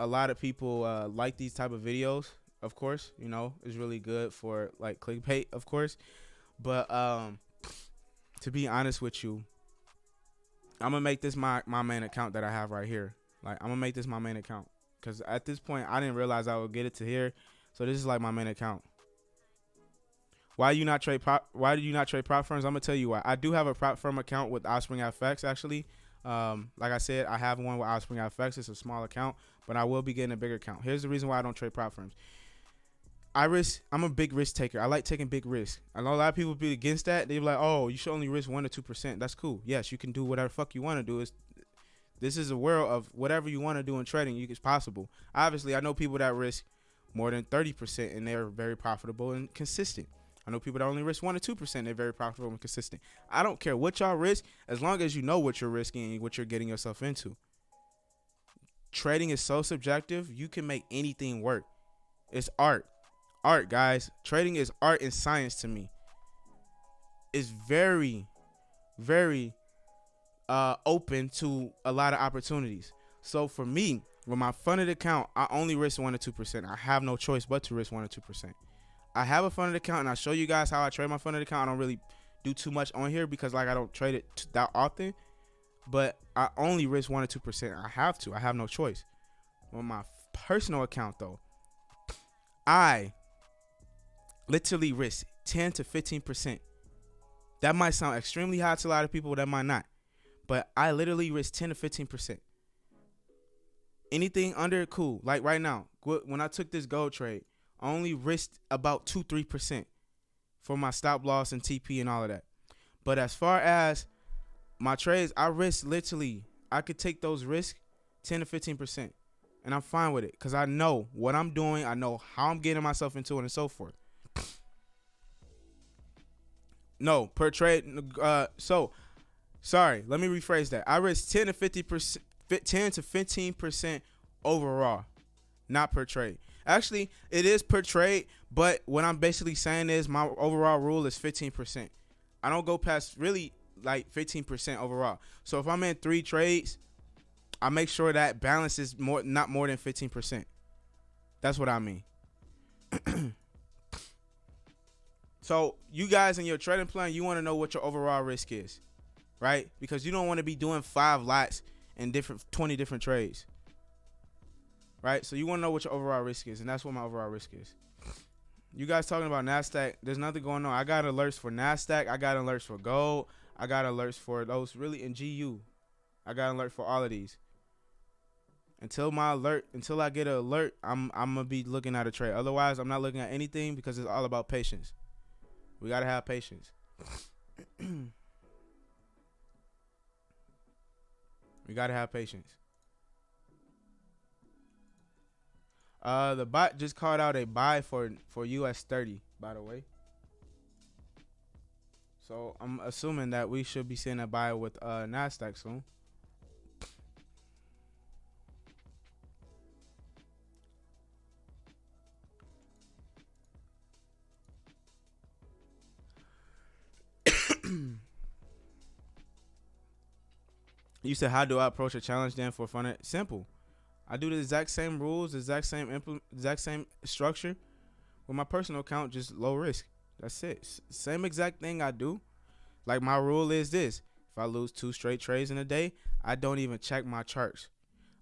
lot of people like these type of videos. Of course, you know, it's really good for like clickbait, of course. But to be honest with you, I'm gonna make this my main account that I have right here. Like, I'm gonna make this my main account, because at this point I didn't realize I would get it to here. So this is like my main account. Why do you not trade prop firms? I'm gonna tell you why. I do have a prop firm account with Offspring FX actually. Like I said, I have one with Offspring FX. It's a small account, but I will be getting a bigger account. Here's the reason why I don't trade prop firms. I'm a big risk taker. I like taking big risks. I know a lot of people be against that. They be like, oh, you should only risk 1 or 2%. That's cool. Yes, you can do whatever the fuck you want to do. This is a world of whatever you want to do in trading, it's possible. Obviously, I know people that risk more than 30% and they're very profitable and consistent. I know people that only risk 1 or 2%. They're very profitable and consistent. I don't care what y'all risk, as long as you know what you're risking and what you're getting yourself into. Trading is so subjective. You can make anything work. It's art. Art, guys. Trading is art and science to me. It's very, very open to a lot of opportunities. So for me, with my funded account, I only risk 1 or 2%. I have no choice but to risk 1 or 2%. I have a funded account, and I show you guys how I trade my funded account. I don't really do too much on here because like I don't trade it that often, but I only risk 1 or 2%. I have to. I have no choice. On my personal account, though, I literally risk 10 to 15%. That might sound extremely high to a lot of people. That might not. But I literally risk 10 to 15%. Anything under, cool. Like right now, when I took this gold trade, I only risked about 2-3% for my stop loss and TP and all of that. But as far as my trades, I risk literally, I could take those risks 10 to 15%. And I'm fine with it because I know what I'm doing. I know how I'm getting myself into it and so forth. No, per trade. Sorry, let me rephrase that. I risk 10 to 50%, 10 to 15% overall, not per trade. Actually, it is per trade, but what I'm basically saying is my overall rule is 15%. I don't go past really like 15% overall. So if I'm in 3 trades, I make sure that balance is not more than 15%. That's what I mean. So you guys in your trading plan, you want to know what your overall risk is, right? Because you don't want to be doing 5 lots in 20 different trades, right? So you want to know what your overall risk is, and that's what my overall risk is. You guys talking about NASDAQ, there's nothing going on. I got alerts for NASDAQ. I got alerts for gold. I got alerts for those really in GU. I got an alert for all of these. Until I get an alert, I'm gonna be looking at a trade. Otherwise, I'm not looking at anything because it's all about patience. We gotta have patience. We gotta have patience. The bot just called out a buy for US 30, by the way. So I'm assuming that we should be seeing a buy with NASDAQ soon. You said, how do I approach a challenge then for fun? Simple. I do the exact same rules, exact same structure with my personal account, just low risk. That's it. Same exact thing I do. Like my rule is this: if I lose 2 straight trades in a day, I don't even check my charts.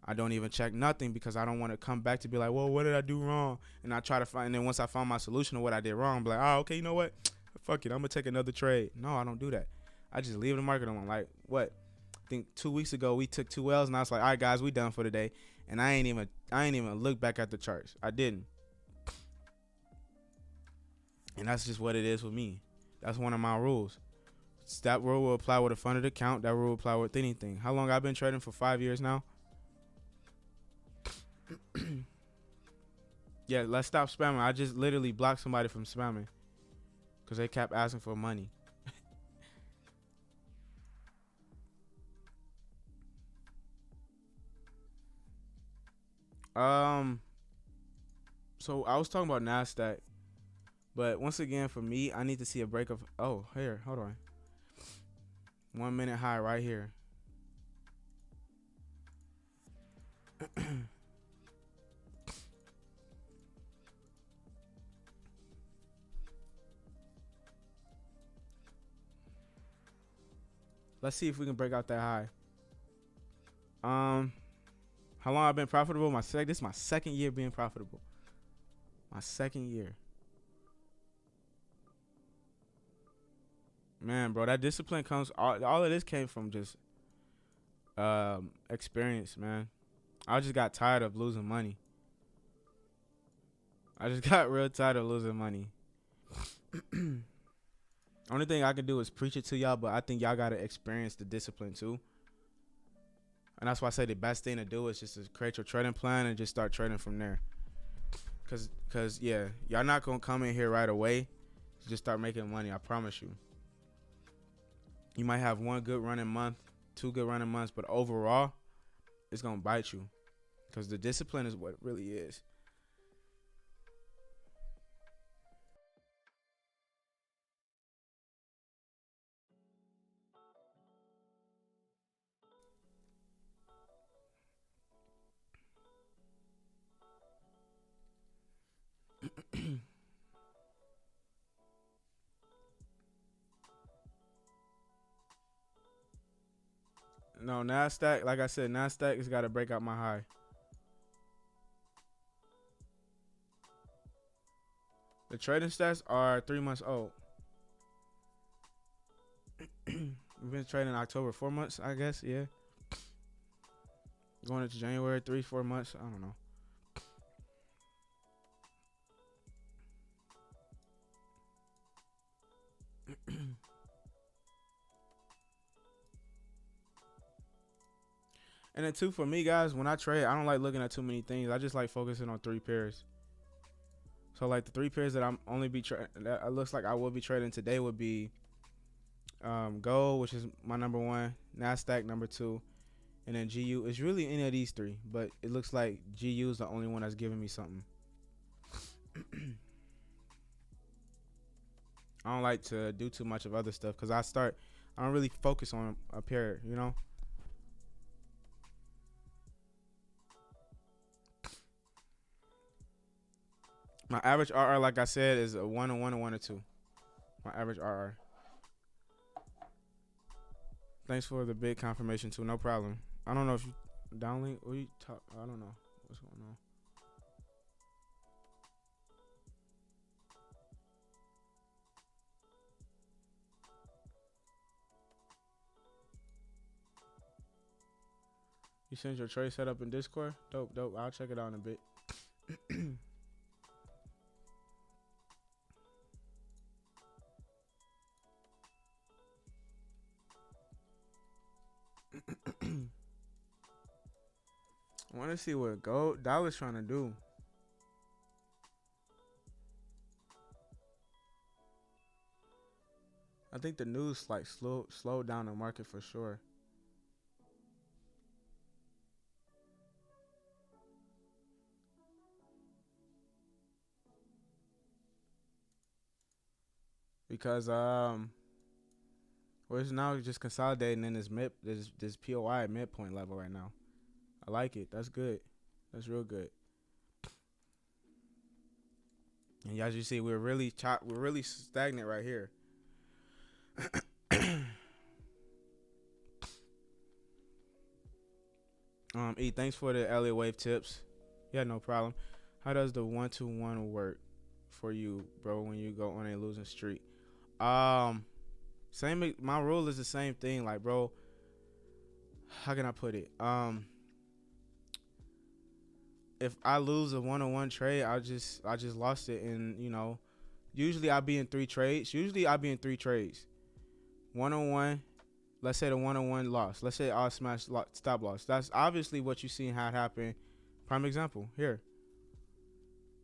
I don't even check nothing because I don't want to come back to be like, well, what did I do wrong? And I try to find. And then once I find my solution to what I did wrong, I'm like, oh, okay, you know what? Fuck it, I'm gonna take another trade. No, I don't do that. I just leave the market on. Like what? I think 2 weeks ago we took 2 L's, and I was like, all right, guys, we done for the day. And I ain't even look back at the charts. I didn't. And that's just what it is with me. That's one of my rules. That rule will apply with a funded account. That rule will apply with anything. How long I've been trading? For 5 years now. Yeah, let's stop spamming. I just literally blocked somebody from spamming because they kept asking for money. So I was talking about NASDAQ, but once again, for me, I need to see a break of. Oh, here, hold on. 1 minute high right here. Let's see if we can break out that high. How long I've been profitable? This is my 2nd year being profitable. My 2nd year. Man, bro, that discipline comes. All of this came from just experience, man. I just got tired of losing money. I just got real tired of losing money. Only thing I can do is preach it to y'all, but I think y'all gotta experience the discipline too. And that's why I say the best thing to do is just to create your trading plan and just start trading from there. Cause yeah, y'all not gonna come in here right away. Just start making money. I promise you. You might have one good running month, 2 good running months, but overall, it's gonna bite you. Cause the discipline is what it really is. No, NASDAQ, like I said, NASDAQ has got to break out my high. The trading stats are 3 months old. We've been trading October, 4 months, I guess. Yeah. Going into January, 3-4 months. I don't know. And then too, for me, guys, when I trade, I don't like looking at too many things. I just like focusing on 3 pairs. So like the 3 pairs that I'm only be trading, that it looks like I will be trading today would be gold, which is my number 1, NASDAQ number 2, and then GU. It's really any of these 3, but it looks like GU is the only one that's giving me something. I don't like to do too much of other stuff because I don't really focus on a pair, you know. My average RR, like I said, is a 1 and 1 and 1 or 2. My average RR. Thanks for the big confirmation too. No problem. I don't know if you downlink or you talk. I don't know what's going on. You sent your trade setup in Discord? Dope, dope. I'll check it out in a bit. I want to see what gold dollar's trying to do. I think the news like slowed down the market for sure. Because well, it's now just consolidating in this POI midpoint level right now. I like it. That's good. That's real good. And as you see, we're really stagnant right here. E, thanks for the Elliott wave tips. Yeah, no problem. How does the 1-to-1 work for you, bro, when you go on a losing streak? Same. My rule is the same thing. Like, bro, how can I put it? If I lose a 1-on-1 trade, I just lost it, and you know, usually I'll be in 3 trades. 1-on-1. Let's say the 1-on-1 loss. Let's say I'll smash stop loss. That's obviously what you seen had happen. Prime example here.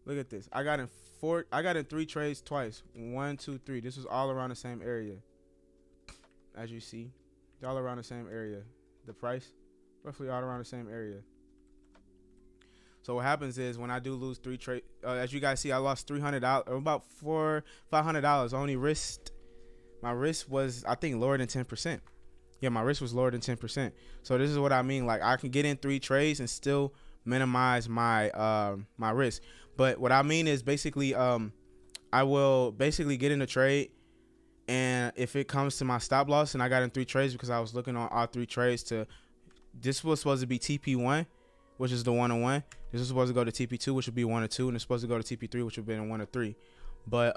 Look at this. I got in 3 trades twice. 1, 2, 3. This was all around the same area. As you see, it's all around the same area. The price, roughly all around the same area. So what happens is when I do lose 3 trades, as you guys see, I lost $300, about $500. Only my risk was, I think, lower than 10%. Yeah, my risk was lower than 10%. So this is what I mean. Like, I can get in 3 trades and still minimize my my risk. But what I mean is basically, I will basically get in a trade, and if it comes to my stop loss, and I got in 3 trades because I was looking on all 3 trades to, this was supposed to be TP1, which is the 1-on-1. This is supposed to go to TP2, which would be 1 or 2, and it's supposed to go to TP3, which would be 1 or 3. But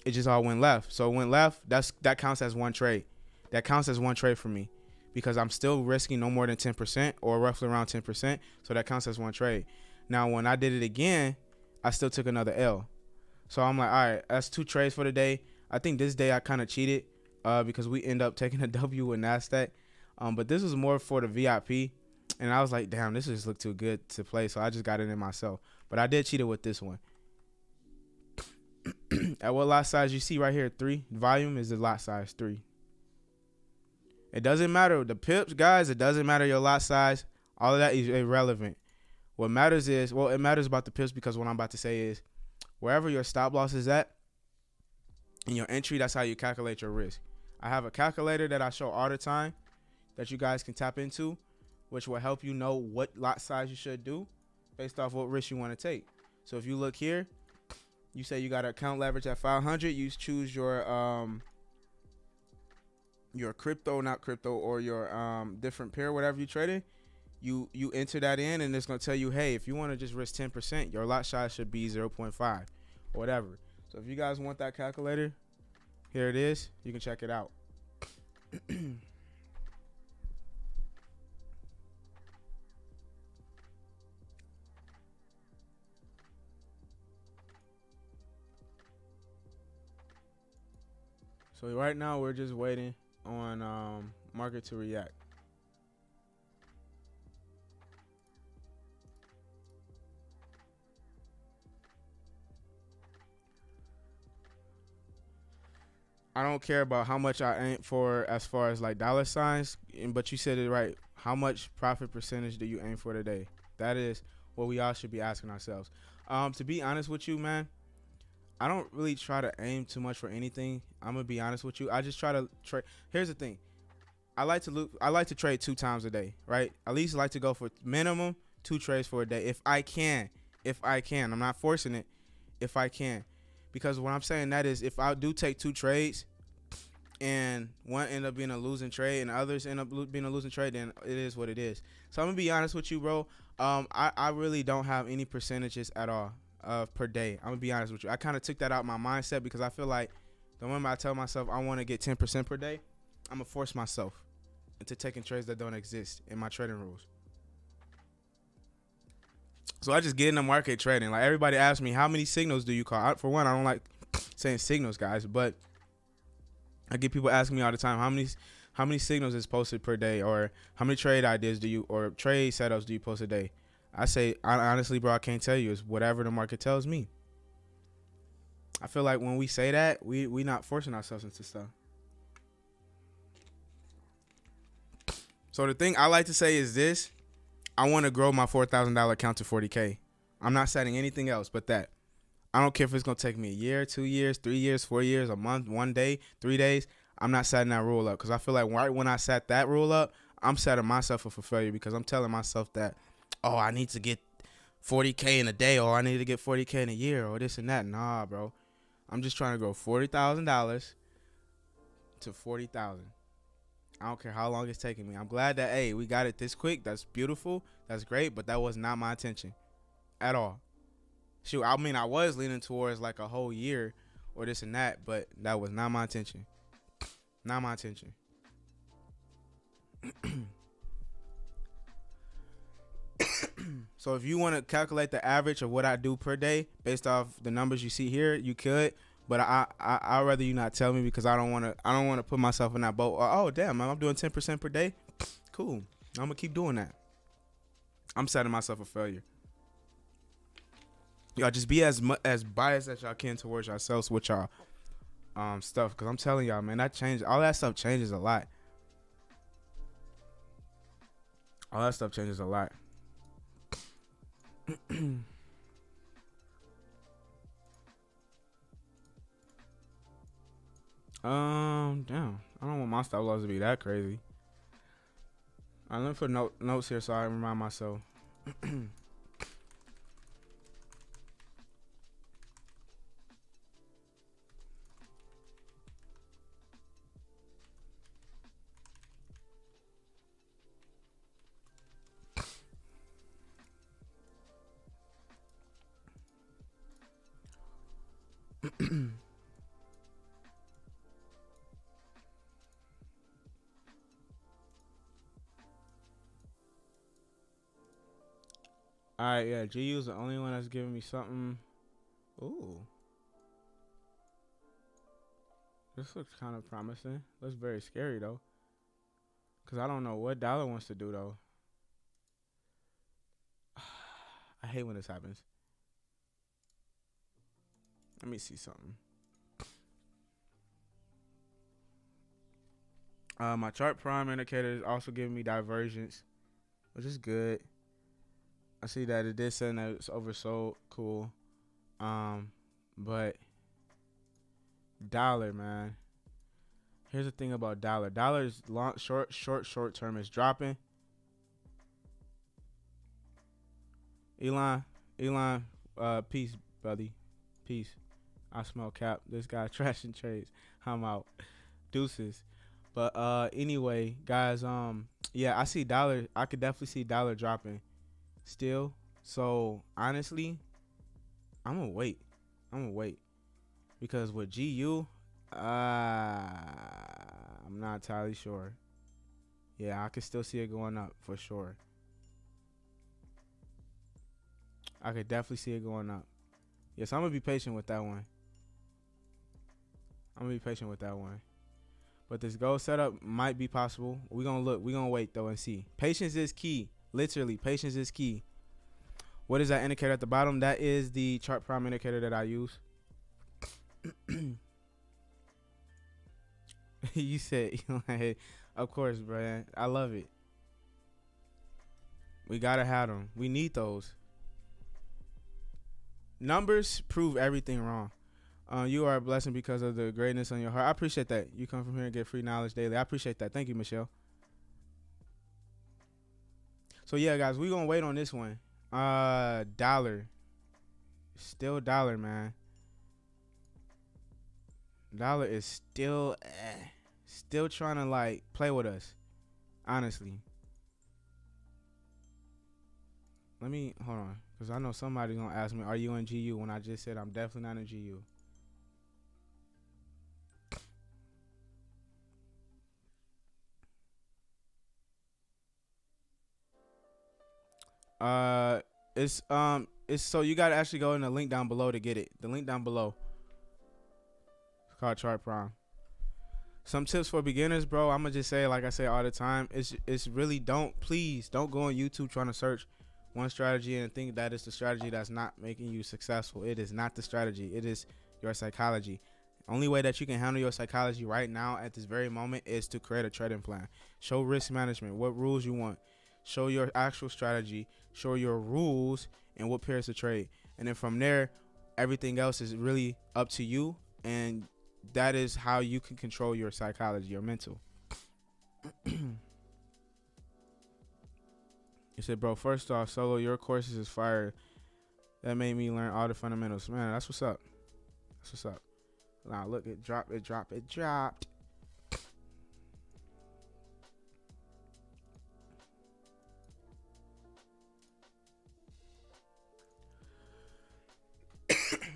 it just all went left. So it went left. That counts as 1 trade. That counts as 1 trade for me, because I'm still risking no more than 10%, or roughly around 10%. So that counts as 1 trade. Now, when I did it again, I still took another L. So I'm like, all right, that's 2 trades for the day. I think this day I kind of cheated because we end up taking a W with NASDAQ. But this was more for the VIP, and I was like, damn, this just looked too good to play, so I just got it in myself. But I did cheat it with this one. At what lot size you see right here, 3. Volume is the lot size 3. It doesn't matter the pips, guys. It doesn't matter your lot size. All of that is irrelevant. What matters is, well, it matters about the pips because what I'm about to say is, wherever your stop loss is at, in your entry, that's how you calculate your risk. I have a calculator that I show all the time that you guys can tap into, which will help you know what lot size you should do based off what risk you want to take. So if you look here, you say you got an account leverage at 500, you choose your crypto, not crypto, or your different pair, whatever you trading. You enter that in, and it's going to tell you, hey, if you want to just risk 10%, your lot size should be 0.5 or whatever. So if you guys want that calculator, here it is. You can check it out. So right now we're just waiting on market to react. I don't care about how much I aim for as far as like dollar signs, but you said it right. How much profit percentage do you aim for today? That is what we all should be asking ourselves. To be honest with you, man, I don't really try to aim too much for anything. I'm gonna be honest with you. I just try to trade. Here's the thing. I like to trade 2 times a day, right? At least I like to go for minimum 2 trades for a day if I can. I'm not forcing it. If I can. Because what I'm saying that is if I do take 2 trades and one end up being a losing trade and others end up being a losing trade, then it is what it is. So I'm going to be honest with you, bro. I really don't have any percentages at all per day. I'm going to be honest with you. I kind of took that out of my mindset because I feel like the moment I tell myself I want to get 10% per day, I'm going to force myself into taking trades that don't exist in my trading rules. So I just get in the market trading. Like everybody asks me, how many signals do you call? For one, I don't like saying signals, guys, but I get people asking me all the time, how many signals is posted per day, or how many trade ideas do you, or trade setups do you post a day? I say, honestly, bro, I can't tell you. It's whatever the market tells me. I feel like when we say that, we not forcing ourselves into stuff. So the thing I like to say is this. I want to grow my $4,000 account to 40K. I'm not setting anything else but that. I don't care if it's going to take me a year, 2 years, 3 years, 4 years, a month, 1 day, 3 days. I'm not setting that rule up because I feel like right when I set that rule up, I'm setting myself up for failure because I'm telling myself that, oh, I need to get 40K in a day, or I need to get 40K in a year, or this and that. Nah, bro. I'm just trying to grow $40,000 to 40,000. I don't care how long it's taking me. I'm glad that, hey, we got it this quick. That's beautiful. That's great. But that was not my intention at all. Shoot, I mean, I was leaning towards like a whole year or this and that, but that was not my intention. Not my intention. So if you want to calculate the average of what I do per day based off the numbers you see here, you could. But I'd rather you not tell me because I don't want to put myself in that boat. Oh, damn, I'm doing 10% per day. Cool. I'm going to keep doing that. I'm setting myself a failure. Y'all just be as biased as y'all can towards yourselves with y'all stuff. Because I'm telling y'all, man, that changes. All that stuff changes a lot. All that stuff changes a lot. Damn. I don't want my stop loss to be that crazy. Let me put notes here so I remind myself. Alright, yeah, GU is the only one that's giving me something. Ooh. This looks kind of promising. Looks very scary, though. Cause I don't know what dollar wants to do though. I hate when this happens. Let me see something. My chart prime indicator is also giving me divergence, which is good. I see that it did say that it's oversold. Cool. But dollar, man. Here's the thing about dollar. Dollar is long, short term is dropping. Elon, peace, buddy. Peace. I smell cap. This guy trashing trades. I'm out. Deuces. But anyway, guys, yeah, I see dollar. I could definitely see dollar dropping still. So honestly, I'm gonna wait. Because with GU, I'm not entirely sure. Yeah, I can still see it going up for sure. I could definitely see it going up. Yes, I'm gonna be patient with that one. But this gold setup might be possible. We're gonna look. We're gonna wait though and see. Patience is key. Literally, patience is key. What is that indicator at the bottom? That is the chart prime indicator that I use. You said, hey, of course, bro. I love it. We gotta have them. We need those. Numbers prove everything wrong. You are a blessing because of the greatness on your heart. I appreciate that. You come from here and get free knowledge daily. I appreciate that. Thank you, Michelle. So yeah, guys, we're gonna wait on this one. Dollar. Still dollar, man. Dollar is still trying to like play with us. Honestly. Let me hold on, because I know somebody's gonna ask me, are you in GU? When I just said I'm definitely not in GU. It's so you gotta actually go in the link down below to get it. The link down below. It's called Chart Prime. Some tips for beginners, bro. I'm gonna just say, like I say all the time, it's really please don't go on YouTube trying to search one strategy and think that it's the strategy that's not making you successful. It is not the strategy. It is your psychology. Only way that you can handle your psychology right now at this very moment is to create a trading plan. Show risk management, what rules you want. Show your actual strategy. Show your rules and what pairs to trade. And then from there, everything else is really up to you. And that is how you can control your psychology, your mental. You said, bro, first off, Solo, your courses is fire. That made me learn all the fundamentals. Man, that's what's up. That's what's up. Now, look, it dropped.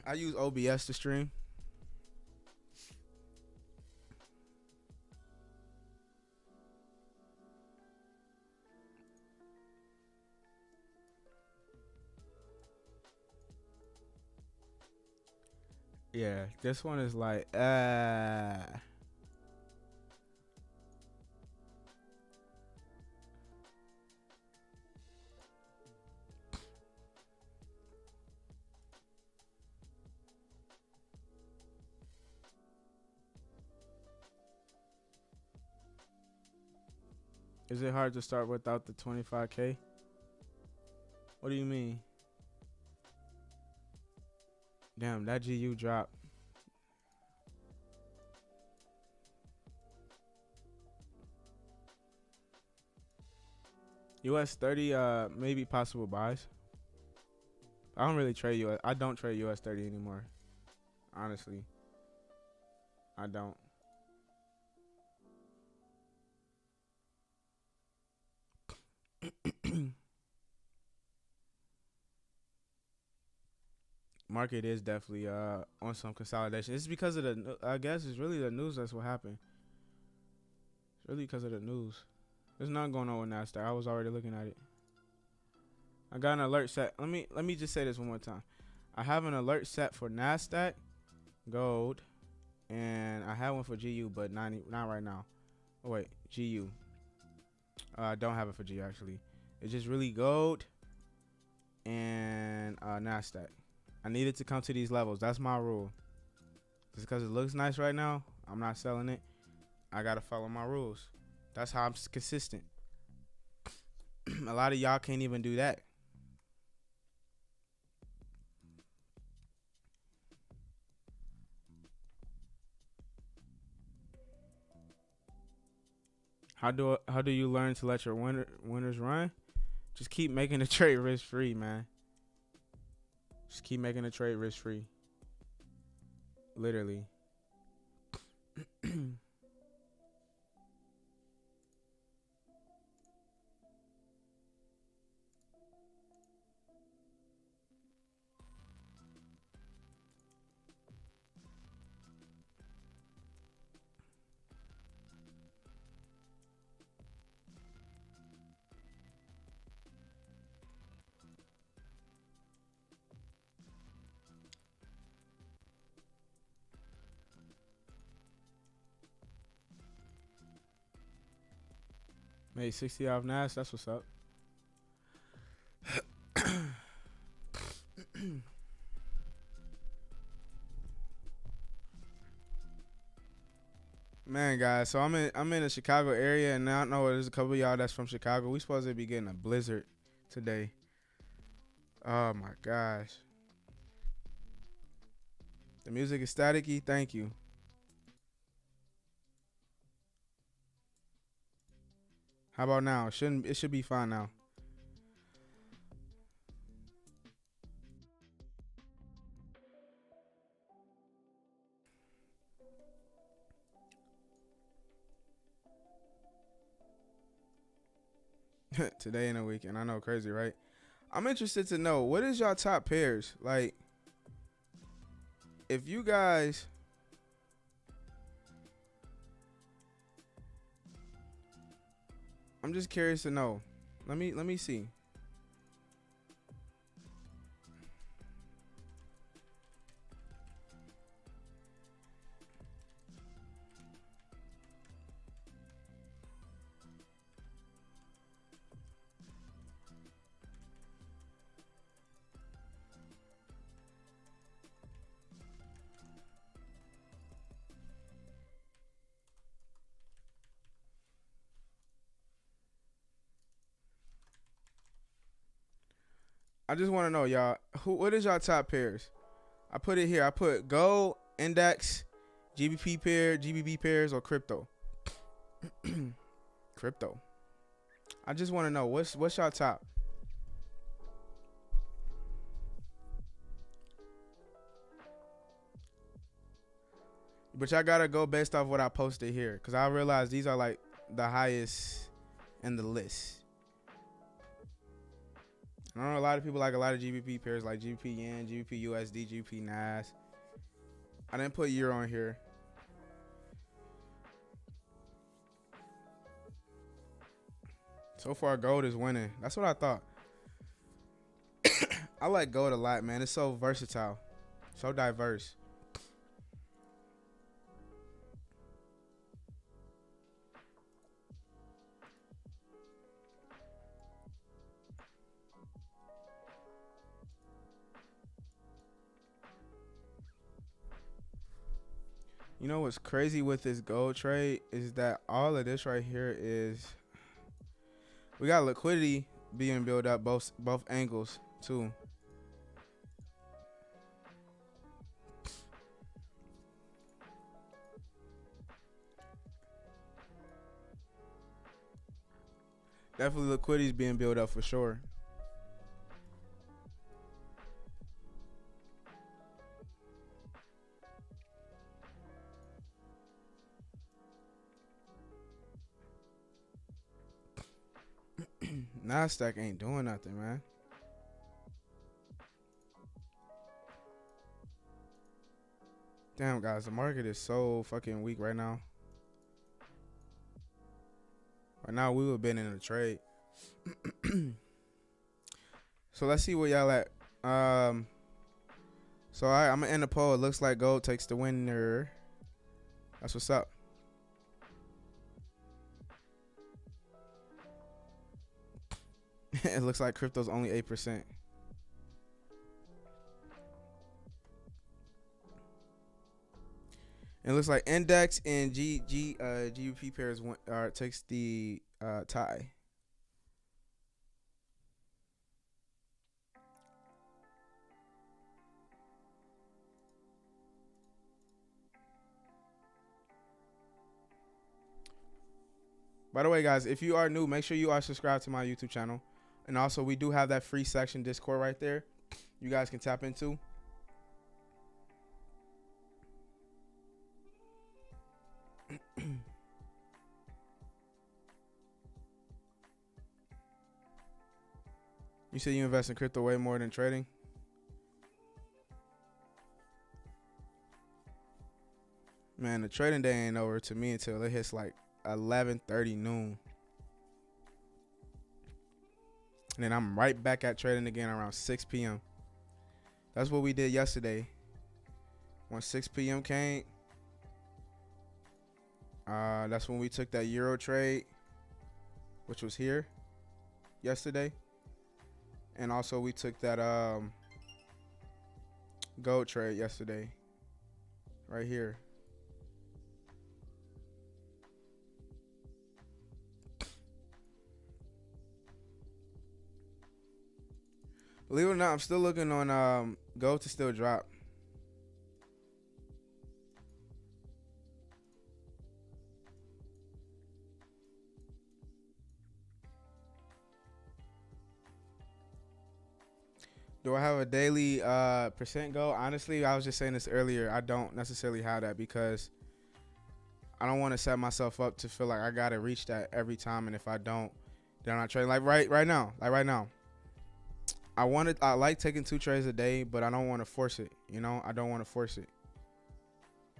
I use OBS to stream. Yeah, this one is like, Is it hard to start without the 25K? What do you mean? Damn, that GU dropped. US 30, maybe possible buys. I don't really trade US. I don't trade US 30 anymore. Honestly, I don't. Market is definitely on some consolidation. It's because of the, I guess it's really the news. That's what happened. It's really because of the news. There's nothing going on with NASDAQ. I was already looking at it. I got an alert set. Let me just say this one more time. I have an alert set for NASDAQ, gold, and I have one for GU, but not right now. Oh wait, GU. I don't have it for G actually. It's just really gold and NASDAQ. I need it to come to these levels. That's my rule. Just because it looks nice right now, I'm not selling it. I gotta follow my rules. That's how I'm consistent. A lot of y'all can't even do that. How do you learn to let your winners run? Just keep making the trade risk free, man. Just keep making the trade risk free. Literally. Made 60 off NAS. That's what's up. Man, guys, so I'm in the Chicago area, and I know there's a couple of y'all that's from Chicago. We supposed to be getting a blizzard today. Oh my gosh. The music is staticky. Thank you. How about now? It should be fine now. Today and a weekend. I know, crazy, right? I'm interested to know, what is y'all top pairs? Like, if you guys I'm just curious to know. Let me see. I just want to know, y'all, what is y'all top pairs? I put it here. I put gold, index, GBP pairs, or crypto. Crypto. I just want to know, what's y'all top? But y'all gotta go based off what I posted here, because I realize these are like the highest in the list. I know a lot of people like a lot of GBP pairs, like GBP Yen, GBP USD, GBP NAS. I didn't put Euro on here. So far, gold is winning. That's what I thought. I like gold a lot, man. It's so versatile, so diverse. You know what's crazy with this gold trade is that all of this right here is, we got liquidity being built up both angles too. Definitely liquidity is being built up for sure. NASDAQ ain't doing nothing, man. Damn, guys, the market is so fucking weak right now. Right now, we would have been in a trade. So let's see where y'all at. So I'm gonna end the poll. It looks like gold takes the winner. That's what's up. It looks like crypto's only 8%. It looks like index and GBP pairs takes the tie. By the way, guys, if you are new, make sure you are subscribed to my YouTube channel. And also, we do have that free section Discord right there. You guys can tap into. You said you invest in crypto way more than trading? Man, the trading day ain't over to me until it hits like 11:30 noon. And then I'm right back at trading again around 6 p.m. That's what we did yesterday. When 6 p.m. came, that's when we took that Euro trade, which was here yesterday. And also we took that gold trade yesterday, right here. Believe it or not, I'm still looking on gold to still drop. Do I have a daily percent goal? Honestly, I was just saying this earlier. I don't necessarily have that because I don't want to set myself up to feel like I gotta reach that every time, and if I don't, then I'm not trading. Like right now. I like taking 2 trades a day, but I don't want to force it. You know, I don't want to force it.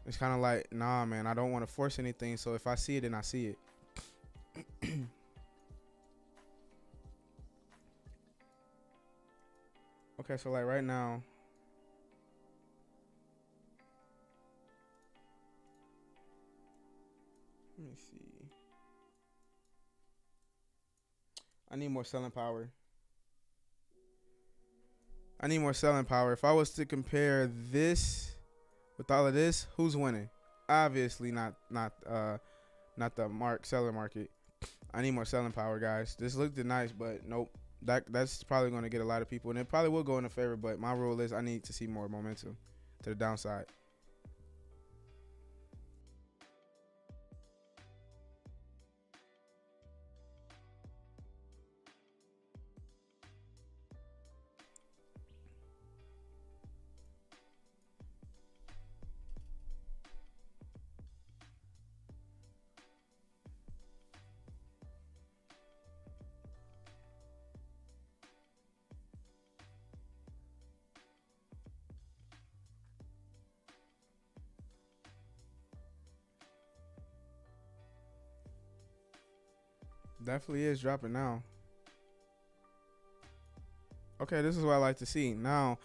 It's kind of like, nah, man, I don't want to force anything. So if I see it, then I see it. Okay, so like right now, let me see. I need more selling power. If I was to compare this with all of this, who's winning? Obviously not the seller market. I need more selling power, guys. This looked nice, but nope. That's probably going to get a lot of people, and it probably will go in favor. But my rule is I need to see more momentum to the downside. Definitely is dropping now. Okay, this is what I like to see. Now,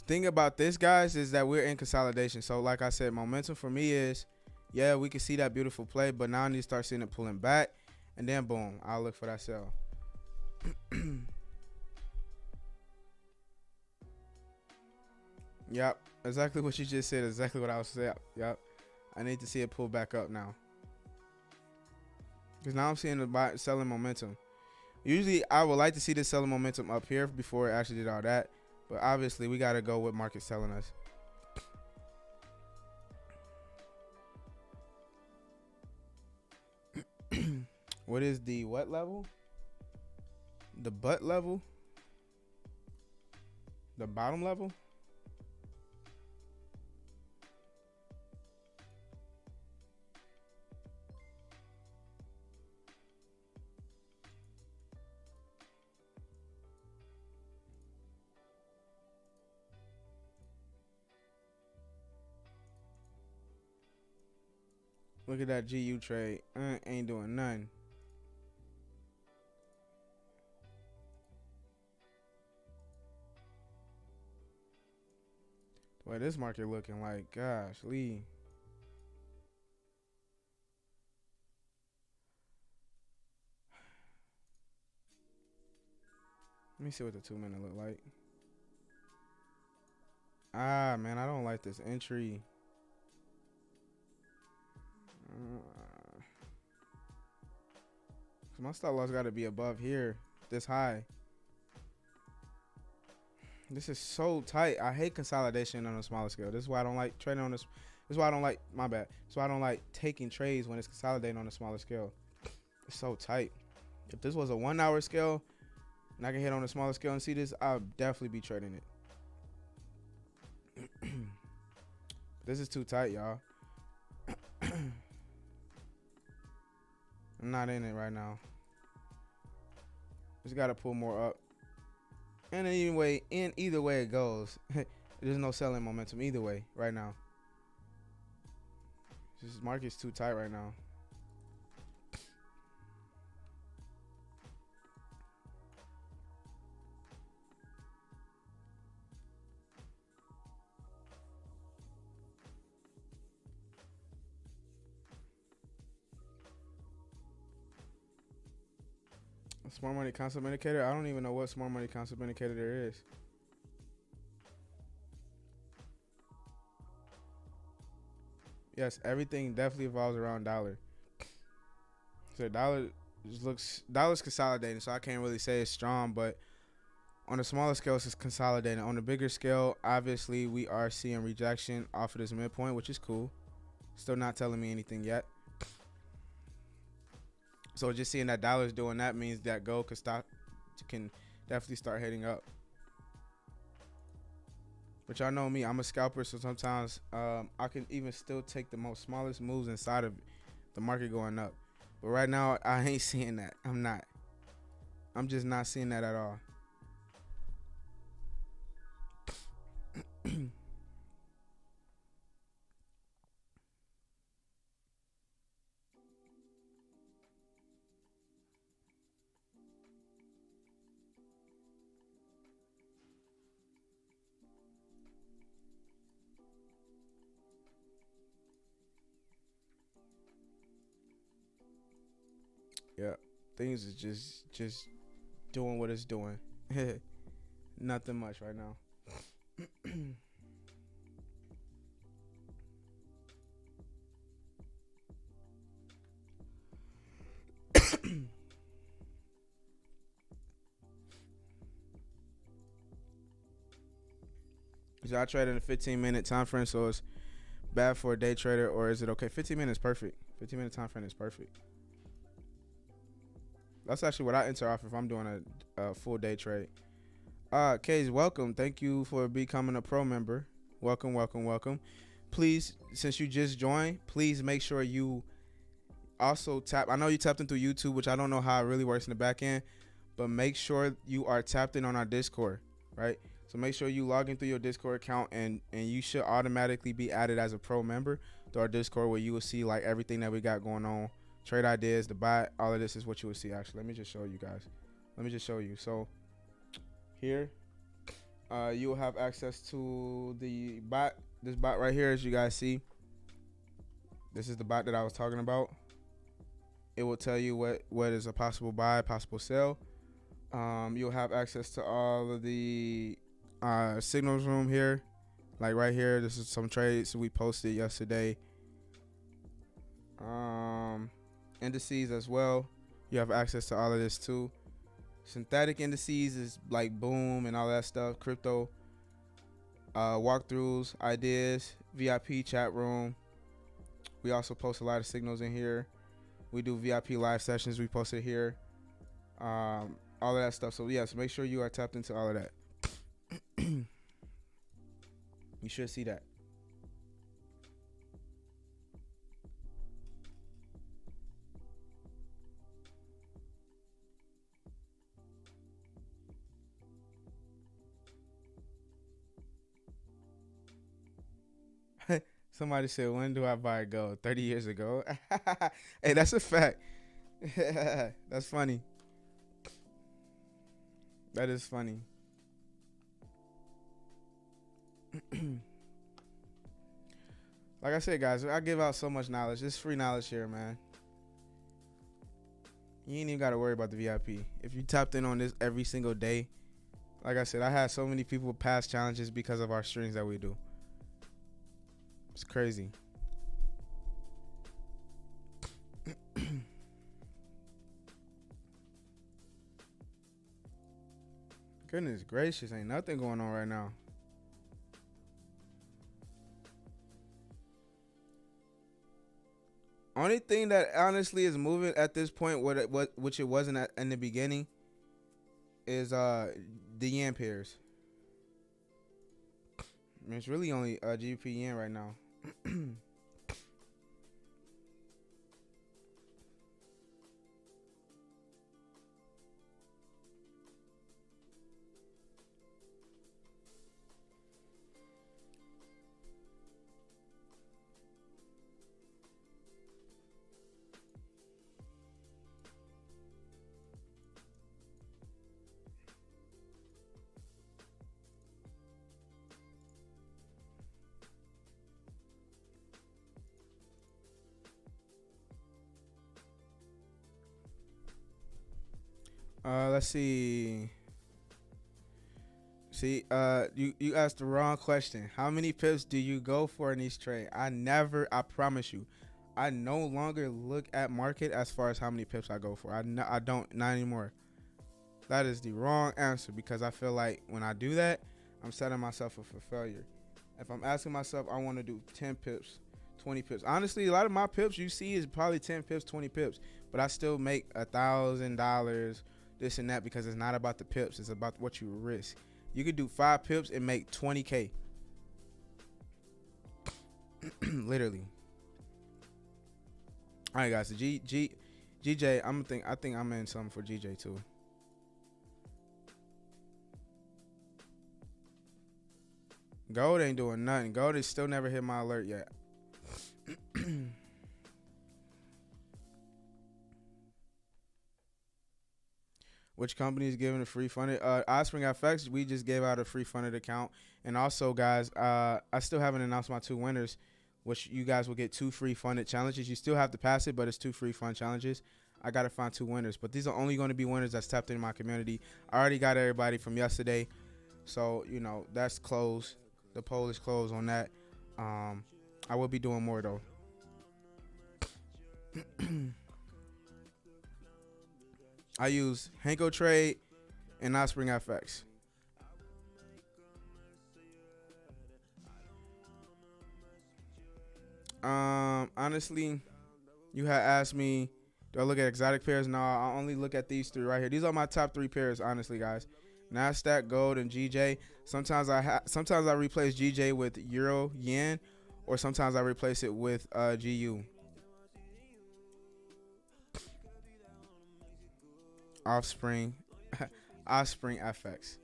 thing about this, guys, is that we're in consolidation. So, like I said, momentum for me is, yeah, we can see that beautiful play, but now I need to start seeing it pulling back, and then boom, I'll look for that sell. Yep, exactly what you just said. Exactly what I was saying. Yep, I need to see it pull back up now, because now I'm seeing the selling momentum. Usually, I would like to see this selling momentum up here before it actually did all that. But obviously, we got to go with market's telling us. What is the what level? The butt level? The bottom level? Look at that GU trade. Ain't doing nothing. Boy, this market looking like, gosh, Lee. Let me see what the 2 minute look like. Ah, man, I don't like this entry. My stop loss got to be above here, this high. This is so tight. I hate consolidation on a smaller scale. This is why I don't like trading on this. This is why I don't like, my bad. This is why I don't like taking trades when it's consolidating on a smaller scale. It's so tight. If this was a 1 hour scale and I can hit on a smaller scale and see this, I'll definitely be trading it. This is too tight, y'all. I'm not in it right now. Just gotta pull more up. And anyway, in either way it goes, there's no selling momentum either way right now. This market's too tight right now. Smart money concept indicator. I don't even know what smart money concept indicator there is. Yes, everything definitely evolves around dollar. So dollar just looks, dollar's consolidating, so I can't really say it's strong, but on a smaller scale it's consolidating. On a bigger scale, obviously we are seeing rejection off of this midpoint, which is cool. Still not telling me anything yet. So just seeing that dollar's doing that means that gold can definitely start heading up. But y'all know me, I'm a scalper, so sometimes I can even still take the most smallest moves inside of the market going up. But right now, I ain't seeing that. I'm not. I'm just not seeing that at all. Yeah, things is just doing what it's doing. Nothing much right now. So I trade in a 15-minute time frame, so it's bad for a day trader, or is it okay? 15 minutes perfect. 15-minute time frame is perfect. That's actually what I enter off if I'm doing a full day trade. Kays, welcome. Thank you for becoming a pro member. Welcome, welcome, welcome. Please, since you just joined, please make sure you also tap. I know you tapped in through YouTube, which I don't know how it really works in the back end, but make sure you are tapped in on our Discord, right? So make sure you log in through your Discord account, and you should automatically be added as a pro member to our Discord, where you will see like everything that we got going on. Trade ideas, the bot, all of this is what you will see. Actually, let me just show you guys. Let me just show you. So here, you will have access to the bot. This bot right here, as you guys see, this is the bot that I was talking about. It will tell you what is a possible buy, possible sell. You'll have access to all of the signals room here, like right here. This is some trades we posted yesterday. Indices as well. You have access to all of this too. Synthetic indices is like boom and all that stuff. Crypto walkthroughs, ideas, VIP chat room. We also post a lot of signals in here. We do VIP live sessions. We post it here. All of that stuff. So yeah, so make sure you are tapped into all of that. You should see that. Somebody said, when do I buy gold? 30 years ago. Hey, that's a fact. That's funny. That is funny. Like I said, guys, I give out so much knowledge. It's free knowledge here, man. You ain't even got to worry about the VIP. If you tapped in on this every single day, Like I said, I had so many people pass challenges because of our streams that we do. It's crazy. Goodness gracious, ain't nothing going on right now. Only thing that honestly is moving at this point, which it wasn't in the beginning, is the yen pairs. I mean, it's really only GBP yen right now. Let's see. You asked the wrong question. How many pips do you go for in each trade? I promise you, I no longer look at market as far as how many pips I go for. I don't, not anymore. That is the wrong answer, because I feel like when I do that, I'm setting myself up for failure. If I'm asking myself, I want to do 10 pips, 20 pips. Honestly, a lot of my pips you see is probably 10 pips, 20 pips, but I still make $1,000, this and that, because it's not about the pips. It's about what you risk. You could do 5 pips and make 20K. Literally. All right, guys. So GJ, I think I'm in something for GJ too. Gold ain't doing nothing. Gold is still never hit my alert yet. Which company is giving a free funded? Offspring FX, we just gave out a free funded account. And also, guys, I still haven't announced my 2 winners, which you guys will get 2 free funded challenges. You still have to pass it, but it's 2 free fund challenges. I got to find 2 winners, but these are only going to be winners that's tapped into my community. I already got everybody from yesterday. So, you know, that's closed. The poll is closed on that. I will be doing more, though. I use Hanko Trade and Offspring FX. Honestly, you had asked me, do I look at exotic pairs? No, I only look at these 3 right here. These are my top 3 pairs, honestly, guys. NASDAQ, gold, and GJ. Sometimes I replace GJ with Euro, Yen, or sometimes I replace it with GU. Offspring FX.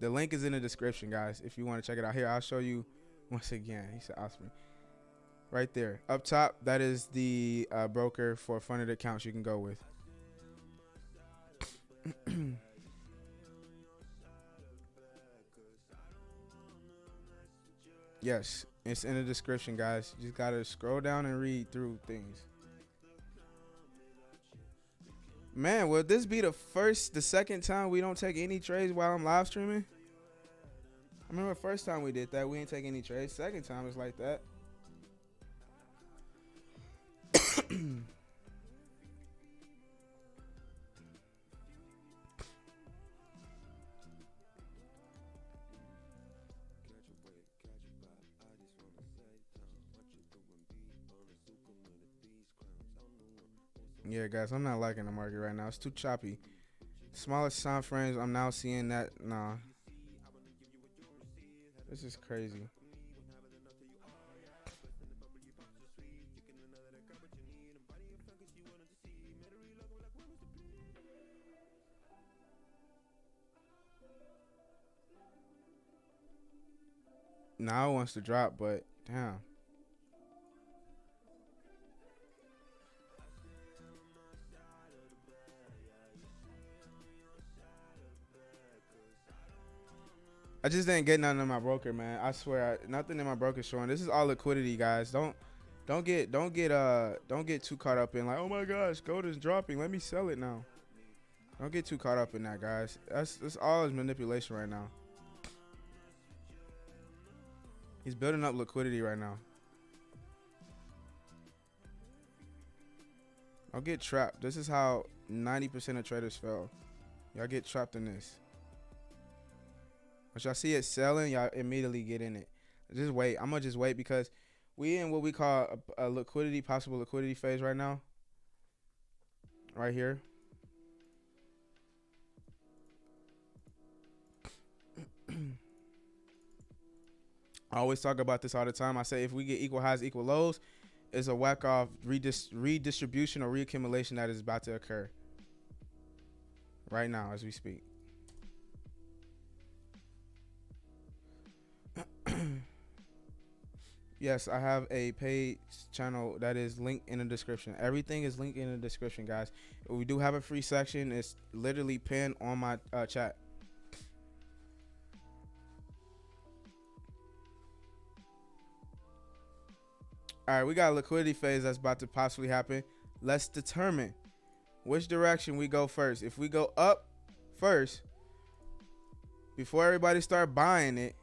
The link is in the description, guys, if you want to check it out. Here, I'll show you once again. He said Offspring. Right there. Up top, that is the broker for funded accounts you can go with. Yes, it's in the description, guys. You just got to scroll down and read through things. Man, will this be the second time we don't take any trades while I'm live streaming? I remember the first time we did that, we didn't take any trades. Second time it's like that. Yeah, guys, I'm not liking the market right now. It's too choppy. Smallest time frames, I'm now seeing that. Nah. This is crazy. Now it wants to drop, but damn. I just didn't get nothing in my broker, man. I swear, nothing in my broker showing. This is all liquidity, guys. Don't get too caught up in like, oh my gosh, gold is dropping. Let me sell it now. Don't get too caught up in that, guys. That's all is manipulation right now. He's building up liquidity right now. Don't get trapped. This is how 90% of traders fail. Y'all get trapped in this. Once y'all see it selling, y'all immediately get in it. Just wait. I'm gonna just wait because we in what we call a liquidity, possible liquidity phase right now. Right here. I always talk about this all the time. I say if we get equal highs, equal lows, it's a whack off redistribution or reaccumulation that is about to occur right now as we speak. Yes, I have a paid channel that is linked in the description. Everything is linked in the description, guys. We do have a free section. It's literally pinned on my chat. All right, we got a liquidity phase that's about to possibly happen. Let's determine which direction we go first. If we go up first, before everybody start buying it,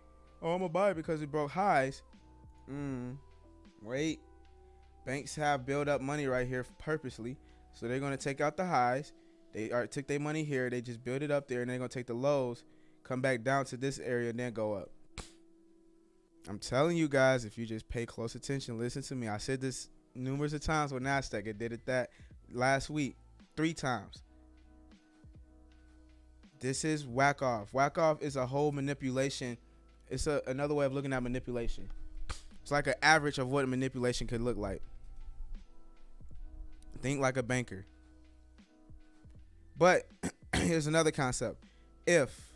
oh, I'm gonna buy it because it broke highs. Wait, banks have built up money right here purposely, so they're gonna take out the highs. They took their money here, they just build it up there, and they're gonna take the lows, come back down to this area, and then go up. I'm telling you guys, if you just pay close attention, listen to me. I said this numerous of times with NASDAQ. It did it that last week 3 times. This is whack off. Whack off is a whole manipulation. It's another way of looking at manipulation. It's like an average of what manipulation could look like. Think like a banker. But here's another concept. If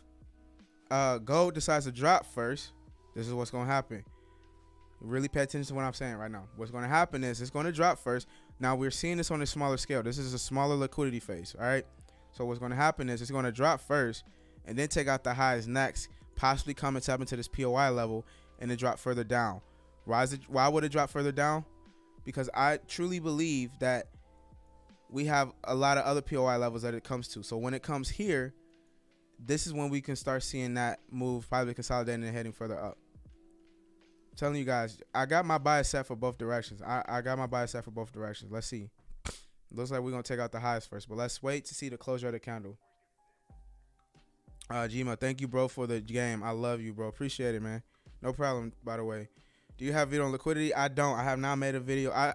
gold decides to drop first, this is what's going to happen. Really pay attention to what I'm saying right now. What's going to happen is it's going to drop first. Now we're seeing this on a smaller scale. This is a smaller liquidity phase. All right. So what's going to happen is it's going to drop first and then take out the highs next, possibly come and tap into this POI level and then drop further down. Why would it drop further down? Because I truly believe that we have a lot of other POI levels that it comes to. So when it comes here, this is when we can start seeing that move, probably consolidating and heading further up. I'm telling you guys, I got my bias set for both directions. I got my bias set for both directions. Let's see. Looks like we're going to take out the highs first, but let's wait to see the closure of the candle. Gma, thank you, bro, for the game. I love you, bro. Appreciate it, man. No problem, by the way. Do you have video on liquidity? I don't. I have not made a video. I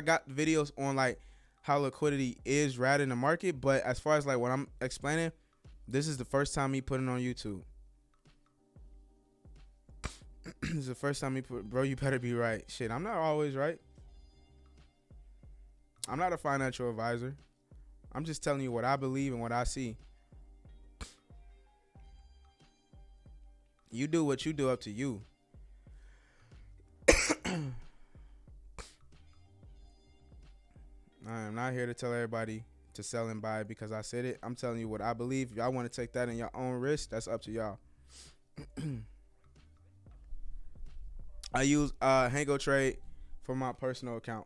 got videos on like how liquidity is rad in the market, but as far as like what I'm explaining, this is the first time me putting it on YouTube. This is the first time me bro, you better be right. Shit, I'm not always right. I'm not a financial advisor. I'm just telling you what I believe and what I see. You do what you do, up to you. I am not here to tell everybody to sell and buy because I said it. I'm telling you what I believe. If y'all want to take that in your own risk, that's up to y'all. I use Hango Trade for my personal account.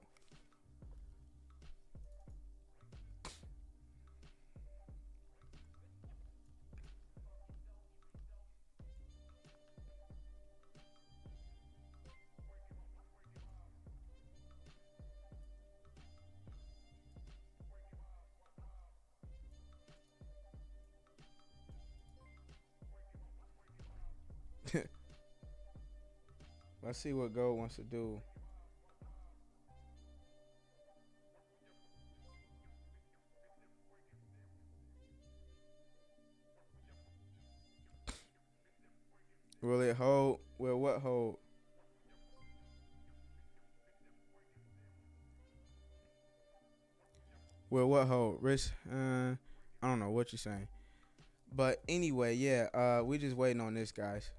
Let's see what gold wants to do. Will it hold? Will what hold? Will what hold? Rich? I don't know what you're saying. But anyway, yeah, we just waiting on this, guys.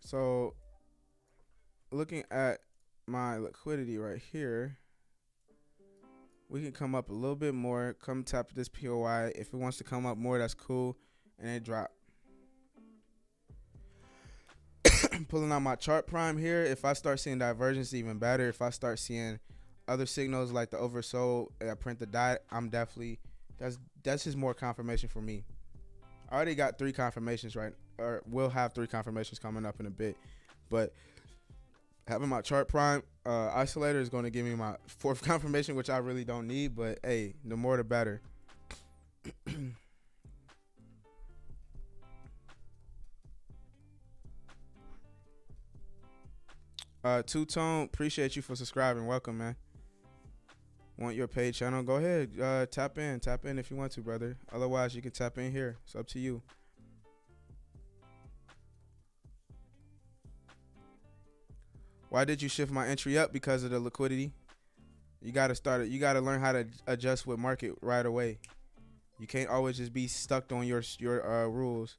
So looking at my liquidity right here, we can come up a little bit more, come tap this POI. If it wants to come up more, that's cool. and it dropped. Pulling out my chart prime here. If I start seeing divergence, even better. If I start seeing other signals like the oversold, I print the dot, I'm definitely, that's just more confirmation for me. I already got 3 confirmations, right? Or will have 3 confirmations coming up in a bit. But having my chart prime isolator is going to give me my 4th confirmation, which I really don't need. But hey, the more the better. Two-Tone, appreciate you for subscribing. Welcome, man. Want your paid channel? Go ahead. Tap in if you want to, brother. Otherwise, you can tap in here. It's up to you. Why did you shift my entry up? Because of the liquidity. You gotta start it. You gotta learn how to adjust with market right away. You can't always just be stuck on your rules,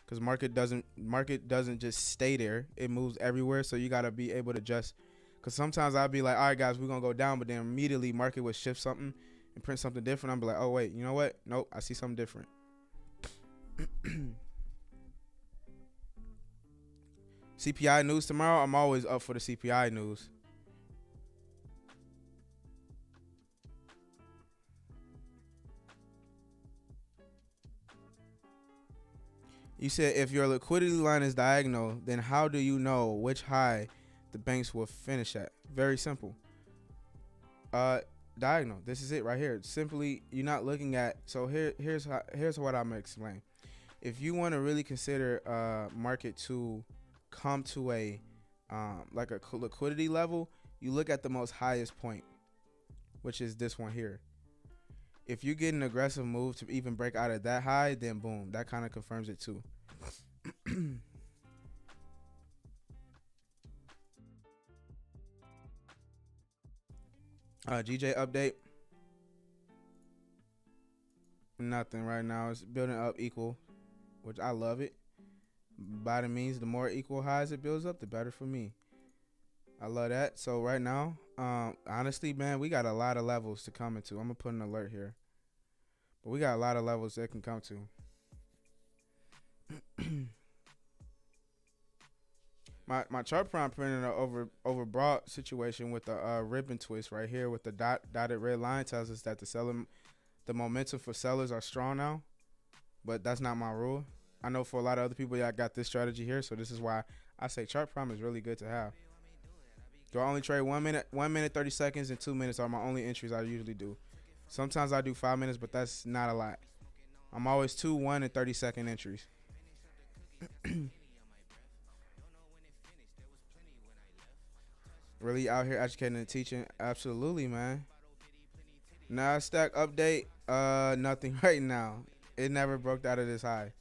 because market doesn't just stay there. It moves everywhere. So you gotta be able to adjust. Because sometimes I'll be like, all right, guys, we're gonna go down, but then immediately market would shift something and print something different. I'm be like, oh wait, you know what? Nope, I see something different. CPI news tomorrow. I'm always up for the CPI news. You said if your liquidity line is diagonal, then how do you know which high the banks will finish at? Very simple. Diagonal. This is it right here. Simply, you're not looking at. So here's what I'm gonna explain. If you want to really consider market to come to a like a liquidity level, you look at the most highest point, which is this one here. If you get an aggressive move to even break out of that high, then boom, that kind of confirms it too. GJ update. Nothing right now. It's building up equal, which I love it. By the means, the more equal highs it builds up, the better for me. I love that. So right now, honestly, man, we got a lot of levels to come into. I'm gonna put an alert here, but we got a lot of levels that can come to. My chart prime printed an overbought situation with the ribbon twist right here with the dotted red line tells us that the momentum for sellers are strong now, but that's not my rule. I know for a lot of other people, y'all got this strategy here, so this is why I say chart prime is really good to have. Do I only trade 1 minute, 1 minute 30 seconds, and 2 minutes are my only entries I usually do. Sometimes I do 5 minutes, but that's not a lot. I'm always 2, 1, and 30-second entries. Really out here educating and teaching? Absolutely, man. NASDAQ update? Nothing right now. It never broke out of this high.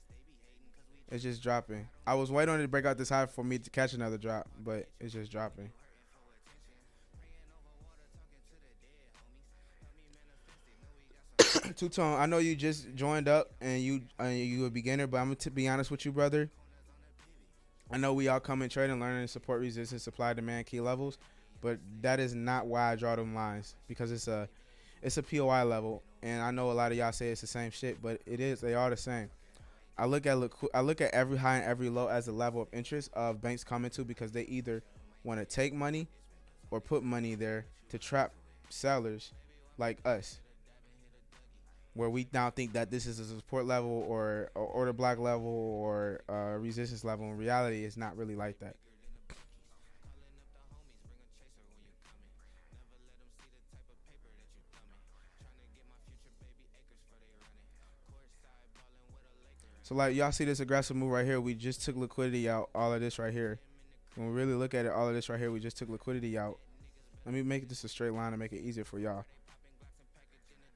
It's just dropping. I was waiting on it to break out this high for me to catch another drop, but it's just dropping. Two-Tone, I know you just joined up and you a beginner, but I'm going to be honest with you, brother. I know we all come in trading, learning to support resistance, supply, demand, key levels, but that is not why I draw them lines, because it's a POI level, and I know a lot of y'all say it's the same shit, but it is. They are the same. I look at every high and every low as a level of interest of banks coming to, because they either want to take money or put money there to trap sellers like us, where we now think that this is a support level or order block level or resistance level. In reality, it's not really like that. So like y'all see this aggressive move right here. We just took liquidity out. All of this right here. When we really look at it, all of this right here, we just took liquidity out. Let me make this a straight line to make it easier for y'all.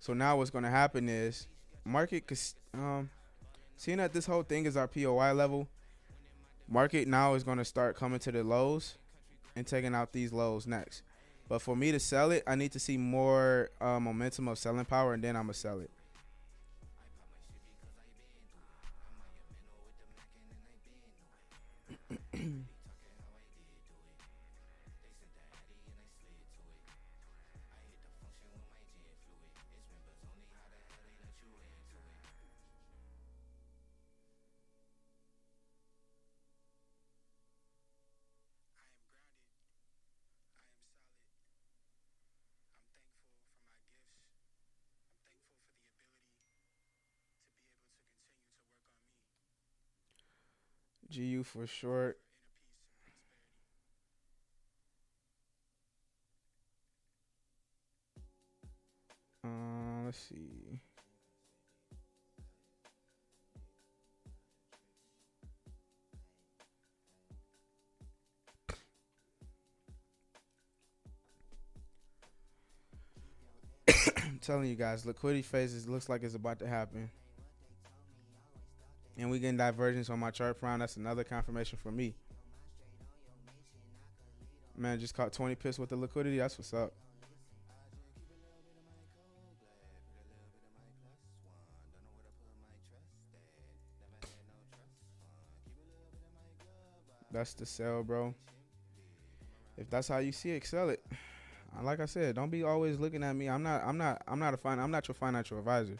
So now what's going to happen is market, seeing that this whole thing is our POI level, market now is going to start coming to the lows and taking out these lows next. But for me to sell it, I need to see more momentum of selling power, and then I'm going to sell it. GU for short. Let's see. I'm telling you guys, liquidity phases looks like it's about to happen. And we getting divergence on my chart prime. That's another confirmation for me. Man, just caught 20 pips with the liquidity. That's what's up. That's the sell, bro. If that's how you see it, sell it. Like I said, don't be always looking at me. I'm not your financial advisor.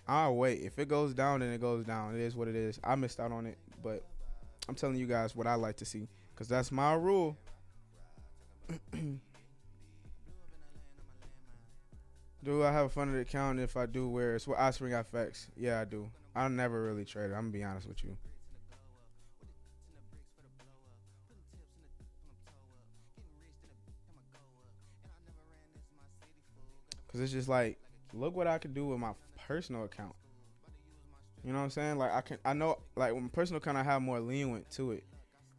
I'll wait. If it goes down, then it goes down. It is what it is. I missed out on it, but I'm telling you guys what I like to see, because that's my rule. Do I have a funded account? If I do, where it's with iSpring FX. Yeah, I do. I never really traded. I'm gonna be honest with you. Cause it's just like, look what I could do with my personal account. You know what I'm saying? Like I know, like with my personal account, I have more leeway to it.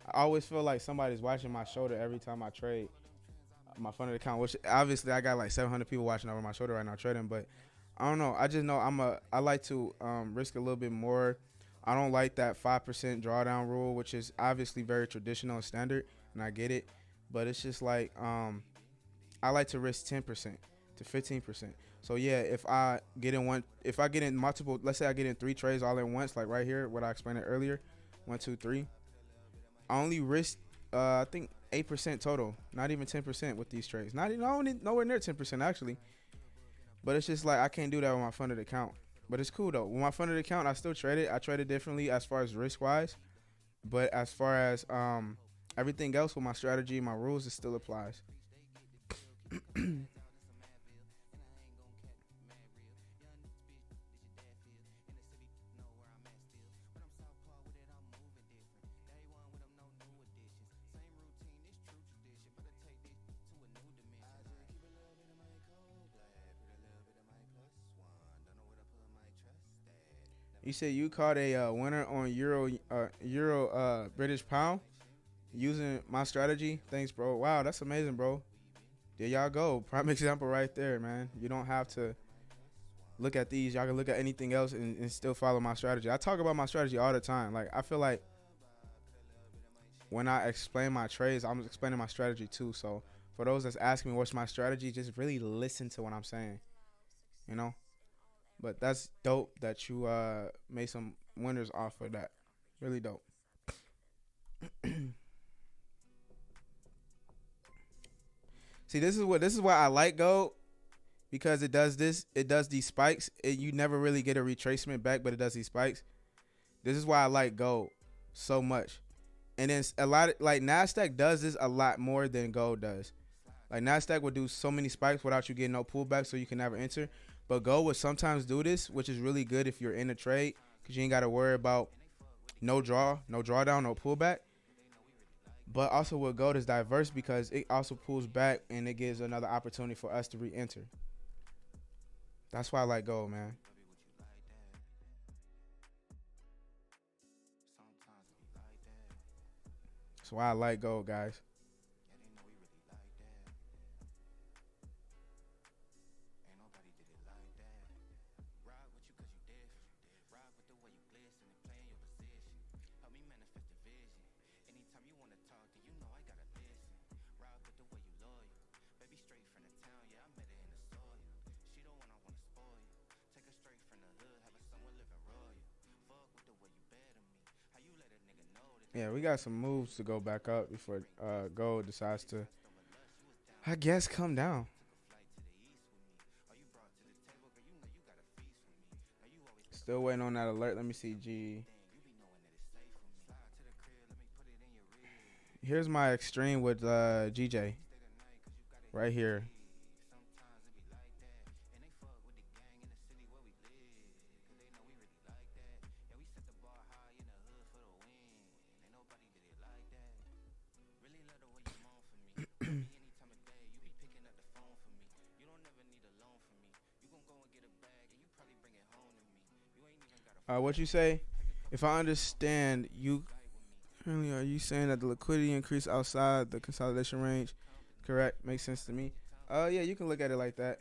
I always feel like somebody's watching my shoulder every time I trade my funded account, which obviously I got like 700 people watching over my shoulder right now trading, but I don't know. I just know I like to risk a little bit more. I don't like that 5% drawdown rule, which is obviously very traditional and standard, and I get it, but it's just like I like to risk 10% to 15%. So yeah, if I get in multiple, let's say I get in 3 trades all at once, like right here, what I explained it earlier, 1, 2, 3. I only risk I think 8% total, not even 10% with these trades. Not even nowhere near 10% actually. But it's just like I can't do that with my funded account. But it's cool though. With my funded account, I still trade it. I trade it differently as far as risk wise. But as far as everything else with my strategy, my rules, it still applies. You said you caught a winner on Euro British Pound using my strategy. Thanks, bro. Wow, that's amazing, bro. There y'all go. Prime example right there, man. You don't have to look at these. Y'all can look at anything else and still follow my strategy. I talk about my strategy all the time. Like, I feel like when I explain my trades, I'm explaining my strategy too. So for those that's asking me what's my strategy, just really listen to what I'm saying, you know. But that's dope that you made some winners off of that. Really dope. See, this is why I like gold, because it does this. It does these spikes. You never really get a retracement back, but it does these spikes. This is why I like gold so much. And then a lot of, like, NASDAQ does this a lot more than gold does. Like, NASDAQ would do so many spikes without you getting no pullback, so you can never enter. But gold would sometimes do this, which is really good if you're in a trade, because you ain't got to worry about no drawdown, no pullback. But also with gold is diverse, because it also pulls back and it gives another opportunity for us to re-enter. That's why I like gold, man. That's why I like gold, guys. Yeah, we got some moves to go back up before gold decides to, I guess, come down. Still waiting on that alert. Let me see, G. Here's my extreme with GJ. Right here. What you say? If I understand, you currently are you saying that the liquidity increase outside the consolidation range? Correct. Makes sense to me. Yeah, you can look at it like that.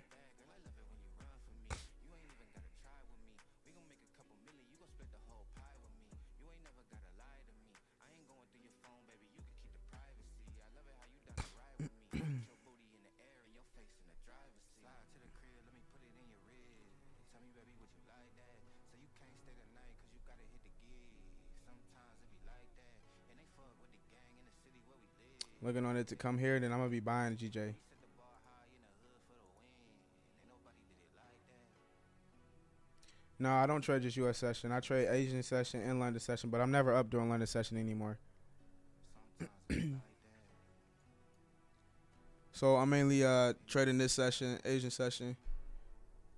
Looking on it to come here, then I'm gonna be buying GJ. No, I don't trade just US session. I trade Asian session and London session, but I'm never up during London session anymore. So I'm mainly trading this session, Asian session,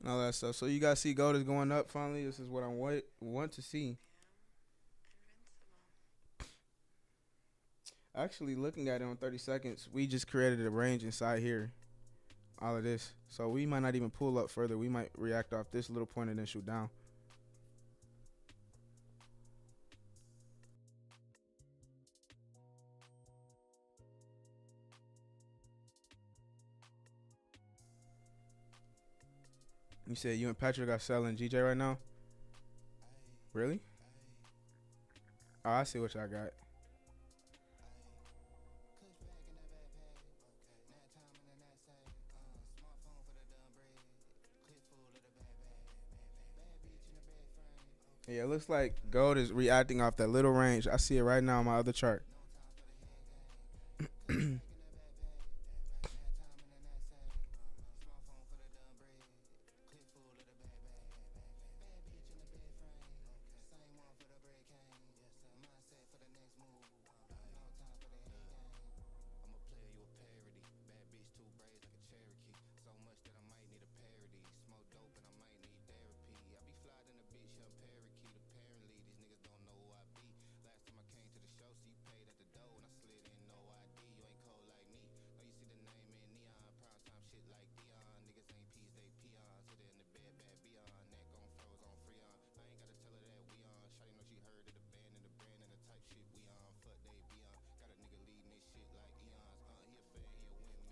and all that stuff. So you guys see gold is going up finally. This is what I want to see. Actually, looking at it on 30 seconds, we just created a range inside here. All of this. So we might not even pull up further. We might react off this little point and then shoot down. You said you and Patrick are selling GJ right now? Really? Oh, I see what y'all got. Yeah, it looks like gold is reacting off that little range. I see it right now on my other chart.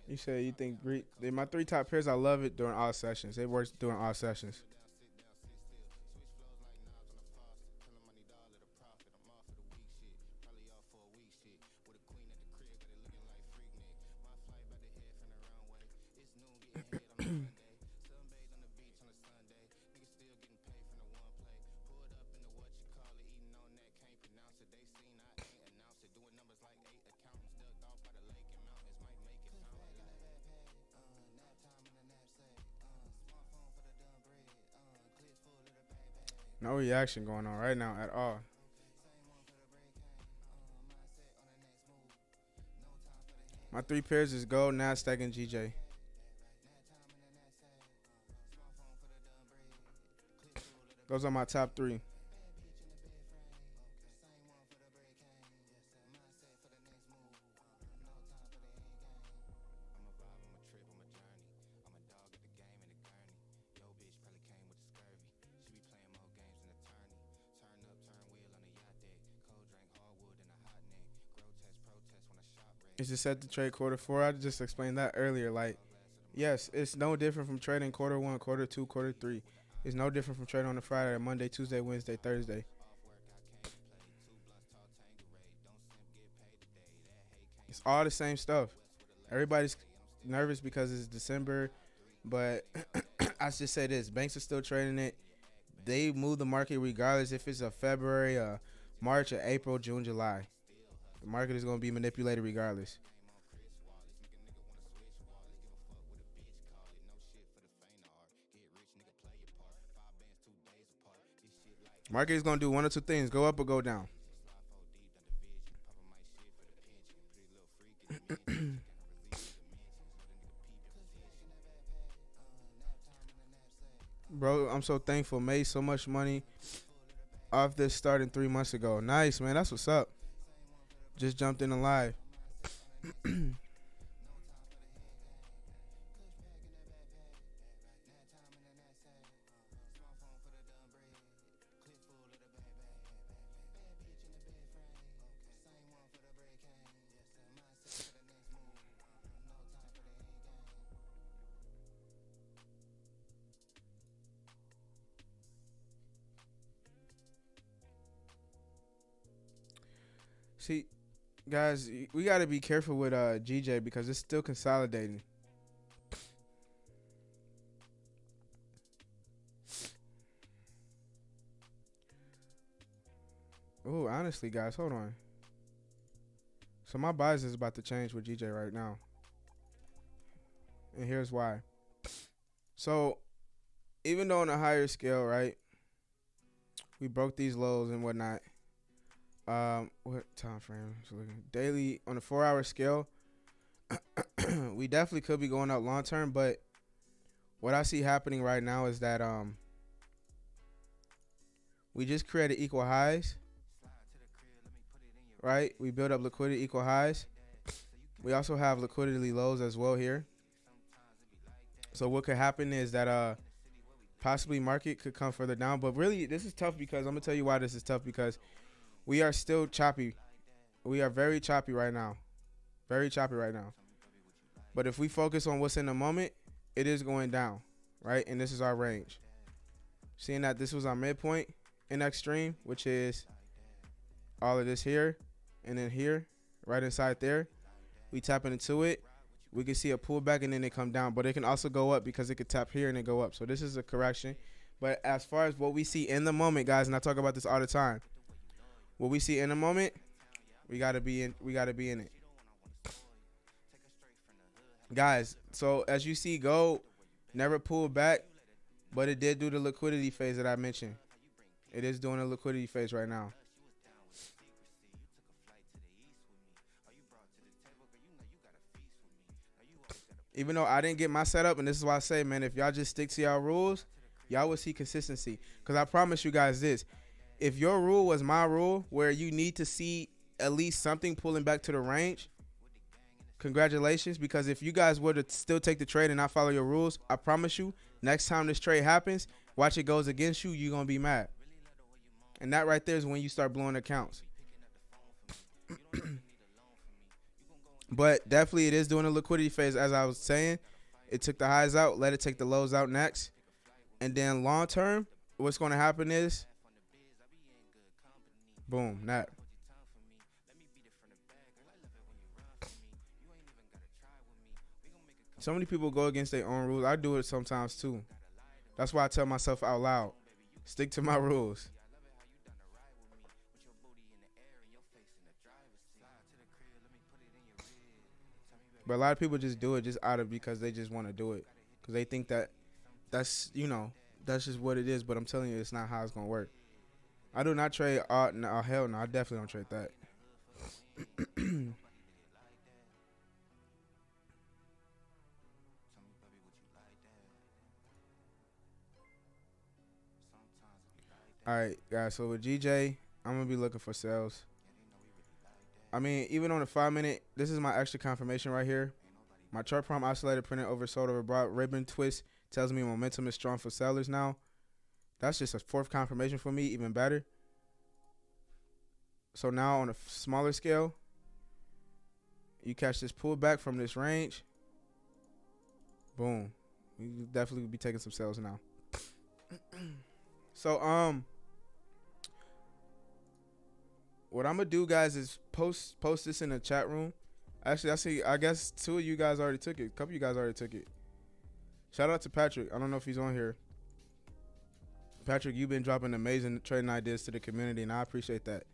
You said you think my three top pairs. I love it during all sessions. It works during all sessions. No reaction going on right now at all. My three pairs is gold, NASDAQ, and GJ. Those are my top three. Is it set to trade quarter four? I just explained that earlier. Like, yes, it's no different from trading quarter one, quarter two, quarter three. It's no different from trading on a Friday, Monday, Tuesday, Wednesday, Thursday. It's all the same stuff. Everybody's nervous because it's December, but I just say this: banks are still trading it. They move the market regardless if it's a February, March, or April, June, July. The market is going to be manipulated regardless. Market is going to do one or two things: go up or go down. Bro, I'm so thankful. Made so much money off this starting 3 months ago. Nice, man. That's what's up. Just jumped in live. See, guys, we got to be careful with GJ because it's still consolidating. Oh, honestly, guys, hold on. So my bias is about to change with GJ right now. And here's why. So even though on a higher scale, right, we broke these lows and whatnot. What time frame? So daily on a 4-hour scale, we definitely could be going up long term. But what I see happening right now is that we just created equal highs. Right, we build up liquidity equal highs. We also have liquidity lows as well here. So what could happen is that possibly market could come further down. But really, this is tough because I'm gonna tell you why this is tough, because we are still choppy. We are very choppy right now. Very choppy right now. But if we focus on what's in the moment, it is going down, right? And this is our range. Seeing that this was our midpoint in extreme, which is all of this here and then here, right inside there. We tapping into it. We can see a pullback and then it come down, but it can also go up because it could tap here and then go up. So this is a correction. But as far as what we see in the moment, guys, and I talk about this all the time, what we see in the moment, we gotta be in. We gotta be in it, guys. So as you see, gold never pulled back, but it did do the liquidity phase that I mentioned. It is doing a liquidity phase right now. Even though I didn't get my setup, and this is why I say, man, if y'all just stick to y'all rules, y'all will see consistency. Because I promise you guys this. If your rule was my rule, where you need to see at least something pulling back to the range, congratulations. Because if you guys were to still take the trade and not follow your rules, I promise you, next time this trade happens, watch it goes against you, you're going to be mad. And that right there is when you start blowing accounts. But definitely it is doing a liquidity phase. As I was saying, it took the highs out, let it take the lows out next. And then long term, what's going to happen is, boom, that. So many people go against their own rules. I do it sometimes too. That's why I tell myself out loud, stick to my rules. But a lot of people just do it just out of because they just want to do it. Because they think that that's, you know, that's just what it is. But I'm telling you, it's not how it's going to work. I do not trade art. No, hell no. I definitely don't trade that. All right, guys. So with GJ, I'm going to be looking for sales. I mean, even on the 5-minute, this is my extra confirmation right here. My chart prompt oscillator printed oversold over broad ribbon twist tells me momentum is strong for sellers now. That's just a fourth confirmation for me, even better. So now on a smaller scale, you catch this pullback from this range. Boom. You definitely be taking some sales now. So what I'm gonna do, guys, is post this in the chat room. Actually, I guess 2 of you guys already took it. A couple of you guys already took it. Shout out to Patrick. I don't know if he's on here. Patrick, you've been dropping amazing trading ideas to the community, and I appreciate that.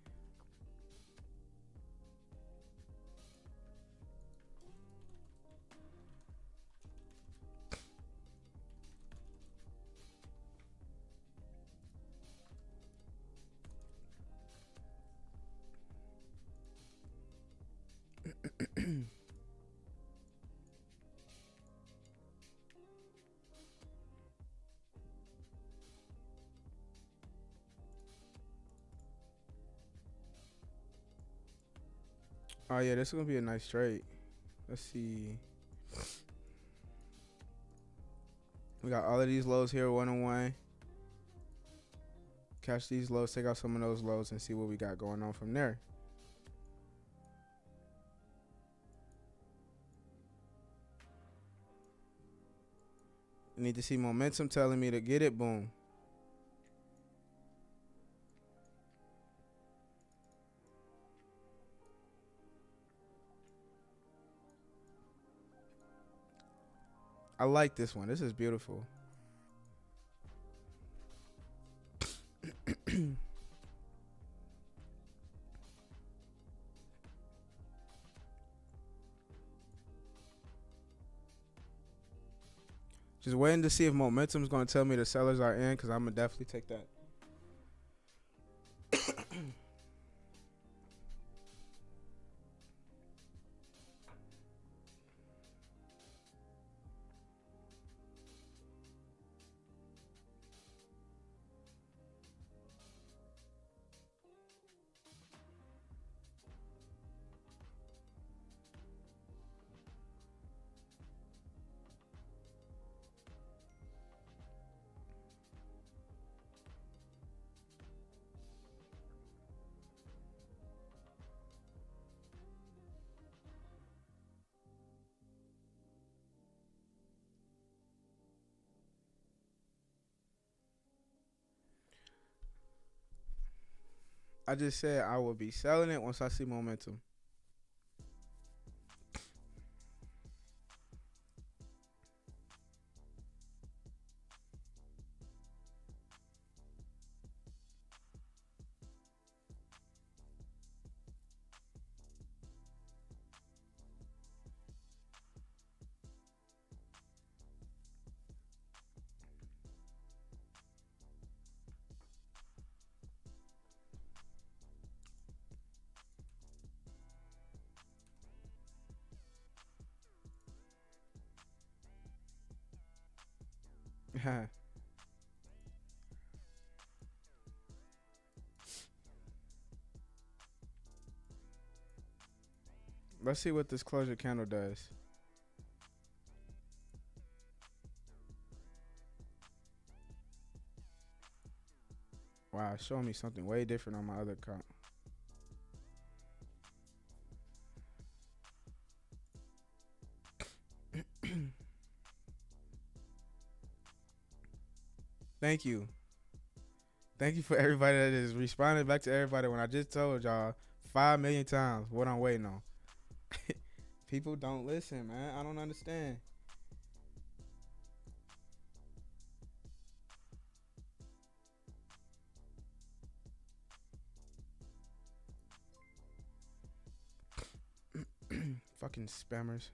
Oh yeah, this is gonna be a nice trade. Let's see. We got all of these lows here, 1-on-1. Catch these lows, take out some of those lows, and see what we got going on from there. I need to see momentum telling me to get it. Boom. I like this one. This is beautiful. Just waiting to see if momentum's going to tell me the sellers are in, because I'm going to definitely take that. I just said I will be selling it once I see momentum. Let's see what this closure candle does. Wow, it's showing me something way different on my other account. Thank you. Thank you for everybody that is responding back to everybody when I just told y'all 5 million times what I'm waiting on. People don't listen, man. I don't understand. Fucking spammers.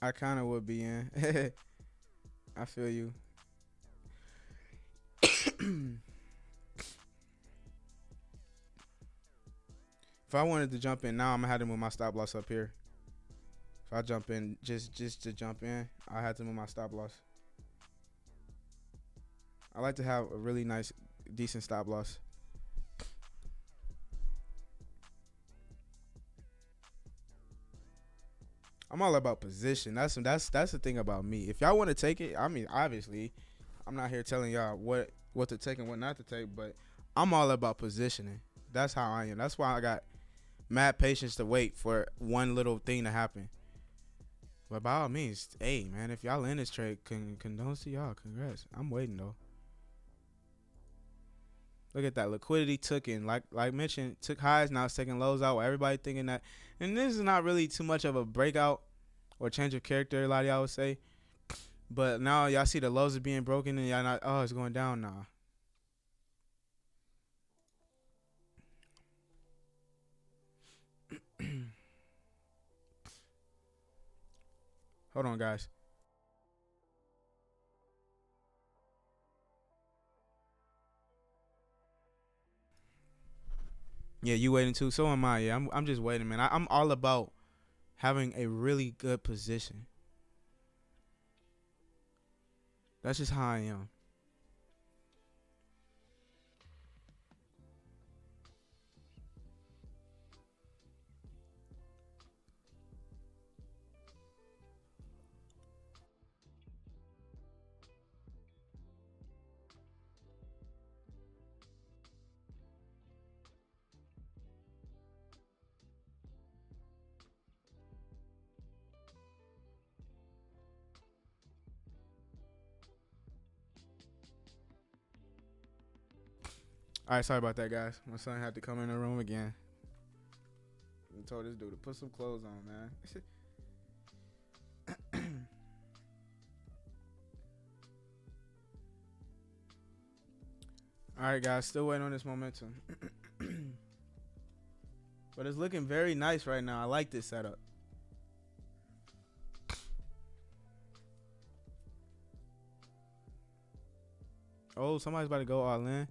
I kind of would be in. I feel you. If I wanted to jump in now, I'm gonna have to move my stop loss up here. If I jump in just to jump in, I had to move my stop loss. I like to have a really nice, decent stop loss. I'm all about position. That's the thing about me. If y'all want to take it, I mean, obviously, I'm not here telling y'all what to take and what not to take, but I'm all about positioning. That's how I am. That's why I got mad patience to wait for one little thing to happen. But by all means, hey man, if y'all in this trade, condones to y'all. Congrats. I'm waiting though. Look at that. Liquidity took in, like mentioned, took highs, now it's taking lows out. Everybody thinking that. And this is not really too much of a breakout or change of character, a lot of y'all would say. But now y'all see the lows are being broken and y'all not, oh, it's going down now. Hold on, guys. Yeah, you waiting too? So am I. Yeah, I'm just waiting, man. I'm all about having a really good position. That's just how I am. All right, sorry about that, guys. My son had to come in the room again. I told this dude to put some clothes on, man. All right, guys, still waiting on this momentum. But it's looking very nice right now. I like this setup. Oh, somebody's about to go all in.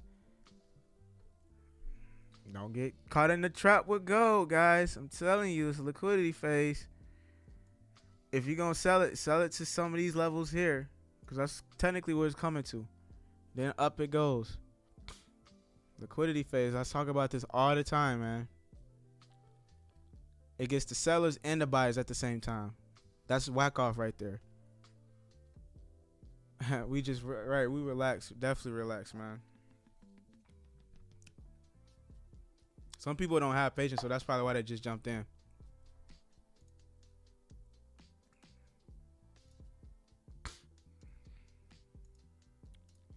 Don't get caught in the trap with gold, guys. I'm telling you, it's a liquidity phase. If you're going to sell it to some of these levels here, because that's technically where it's coming to. Then up it goes. Liquidity phase. I talk about this all the time, man. It gets the sellers and the buyers at the same time. That's whack off right there. We just, right, we relax. Definitely relax, man. Some people don't have patience, so that's probably why they just jumped in.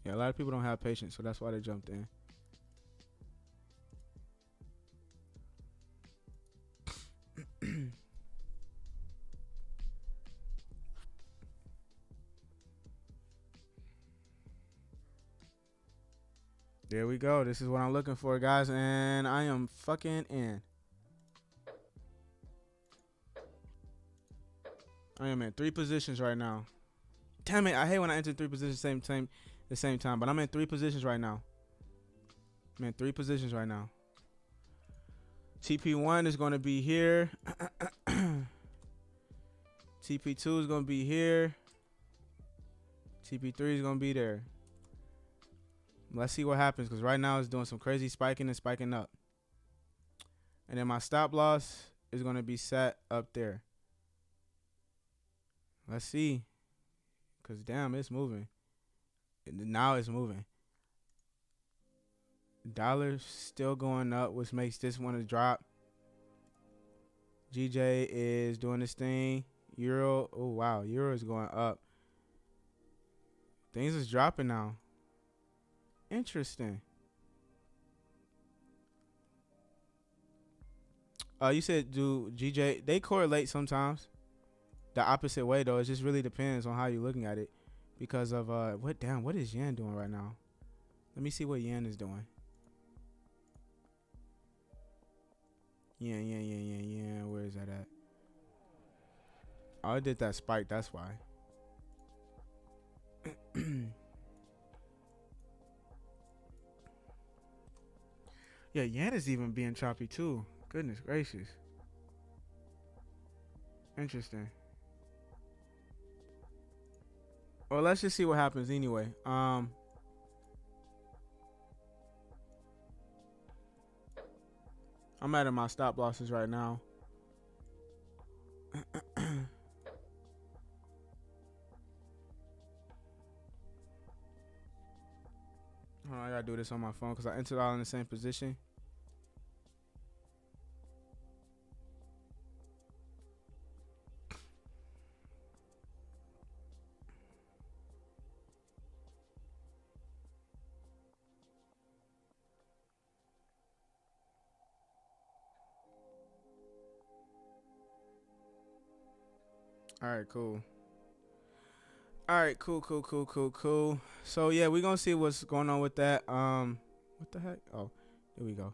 Yeah, a lot of people don't have patience, so that's why they jumped in. There we go. This is what I'm looking for, guys, and I am fucking in. I am in 3 positions right now. Damn it, I hate when I enter 3 positions the same time, but I'm in 3 positions right now. I'm in 3 positions right now. TP1 is going to be here. TP2 is going to be here. TP3 is going to be there. Let's see what happens, because right now it's doing some crazy spiking and spiking up. And then my stop loss is going to be set up there. Let's see. Because damn, it's moving. Now it's moving. Dollar's still going up, which makes this one to drop. GJ is doing this thing. Euro, oh wow, Euro is going up. Things is dropping now. Interesting. You said do GJ, they correlate sometimes. The opposite way though. It just really depends on how you're looking at it. Because of what is yen doing right now? Let me see what yen is doing. Yen. Where is that at? Oh, it did that spike, that's why. Yeah, yen is even being choppy too. Goodness gracious. Interesting. Well, let's just see what happens anyway. I'm at my stop losses right now. Hold on, I gotta do this on my phone because I entered all in the same position. All right, cool. All right, cool. So yeah, we're gonna see what's going on with that. What the heck? Oh, here we go.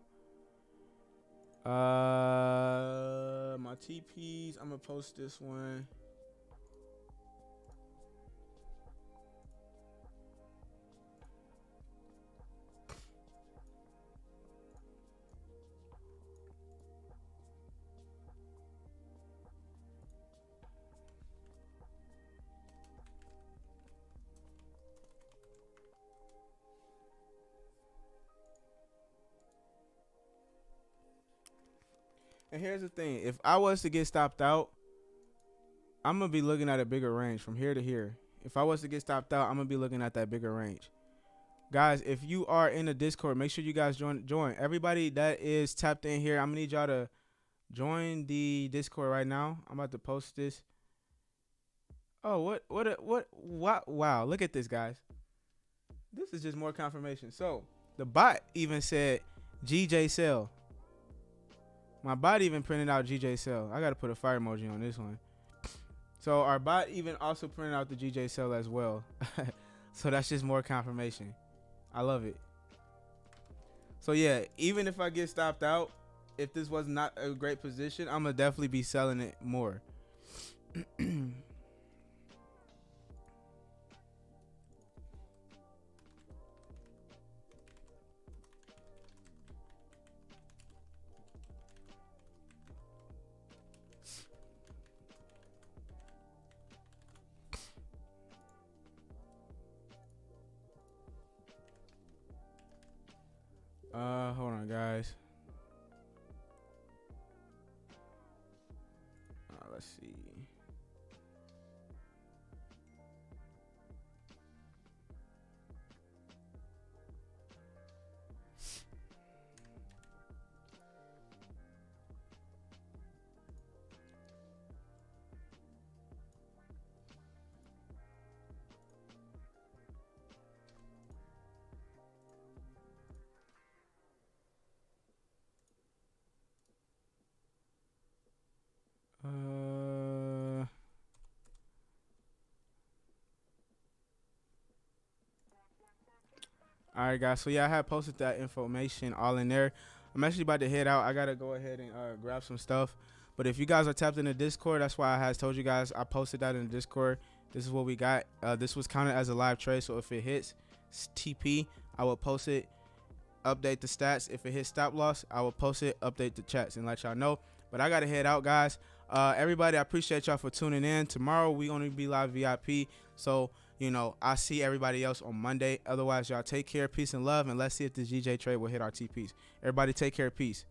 My TPs. I'm gonna post this one. And here's the thing. If I was to get stopped out, I'm going to be looking at a bigger range from here to here. If I was to get stopped out, I'm going to be looking at that bigger range. Guys, if you are in the Discord, make sure you guys join. Everybody that is tapped in here, I'm going to need y'all to join the Discord right now. I'm about to post this. Oh, what, wow, look at this, guys. This is just more confirmation. So, The bot even said GJ sell. My bot even printed out GJ sell. I gotta put a fire emoji on this one. So our bot even also printed out the GJ sell as well. So that's just more confirmation. I love it. So yeah, even if I get stopped out, if this was not a great position, I'm gonna definitely be selling it more. Hold on, guys. Let's see. All right, guys. So yeah, I had posted that information all in there. I'm actually about to head out. I gotta go ahead and grab some stuff. But if you guys are tapped in the Discord, that's why I has told you guys. I posted that in the Discord. This is what we got. This was counted as a live trade. So if it hits TP, I will post it, update the stats. If it hits stop loss, I will post it, update the chats, and let y'all know. But I gotta head out, guys. Everybody, I appreciate y'all for tuning in. Tomorrow we only be live VIP. So you know, I see everybody else on Monday. Otherwise, y'all take care, peace and love, and let's see if the GJ trade will hit our TPs. Everybody take care, peace.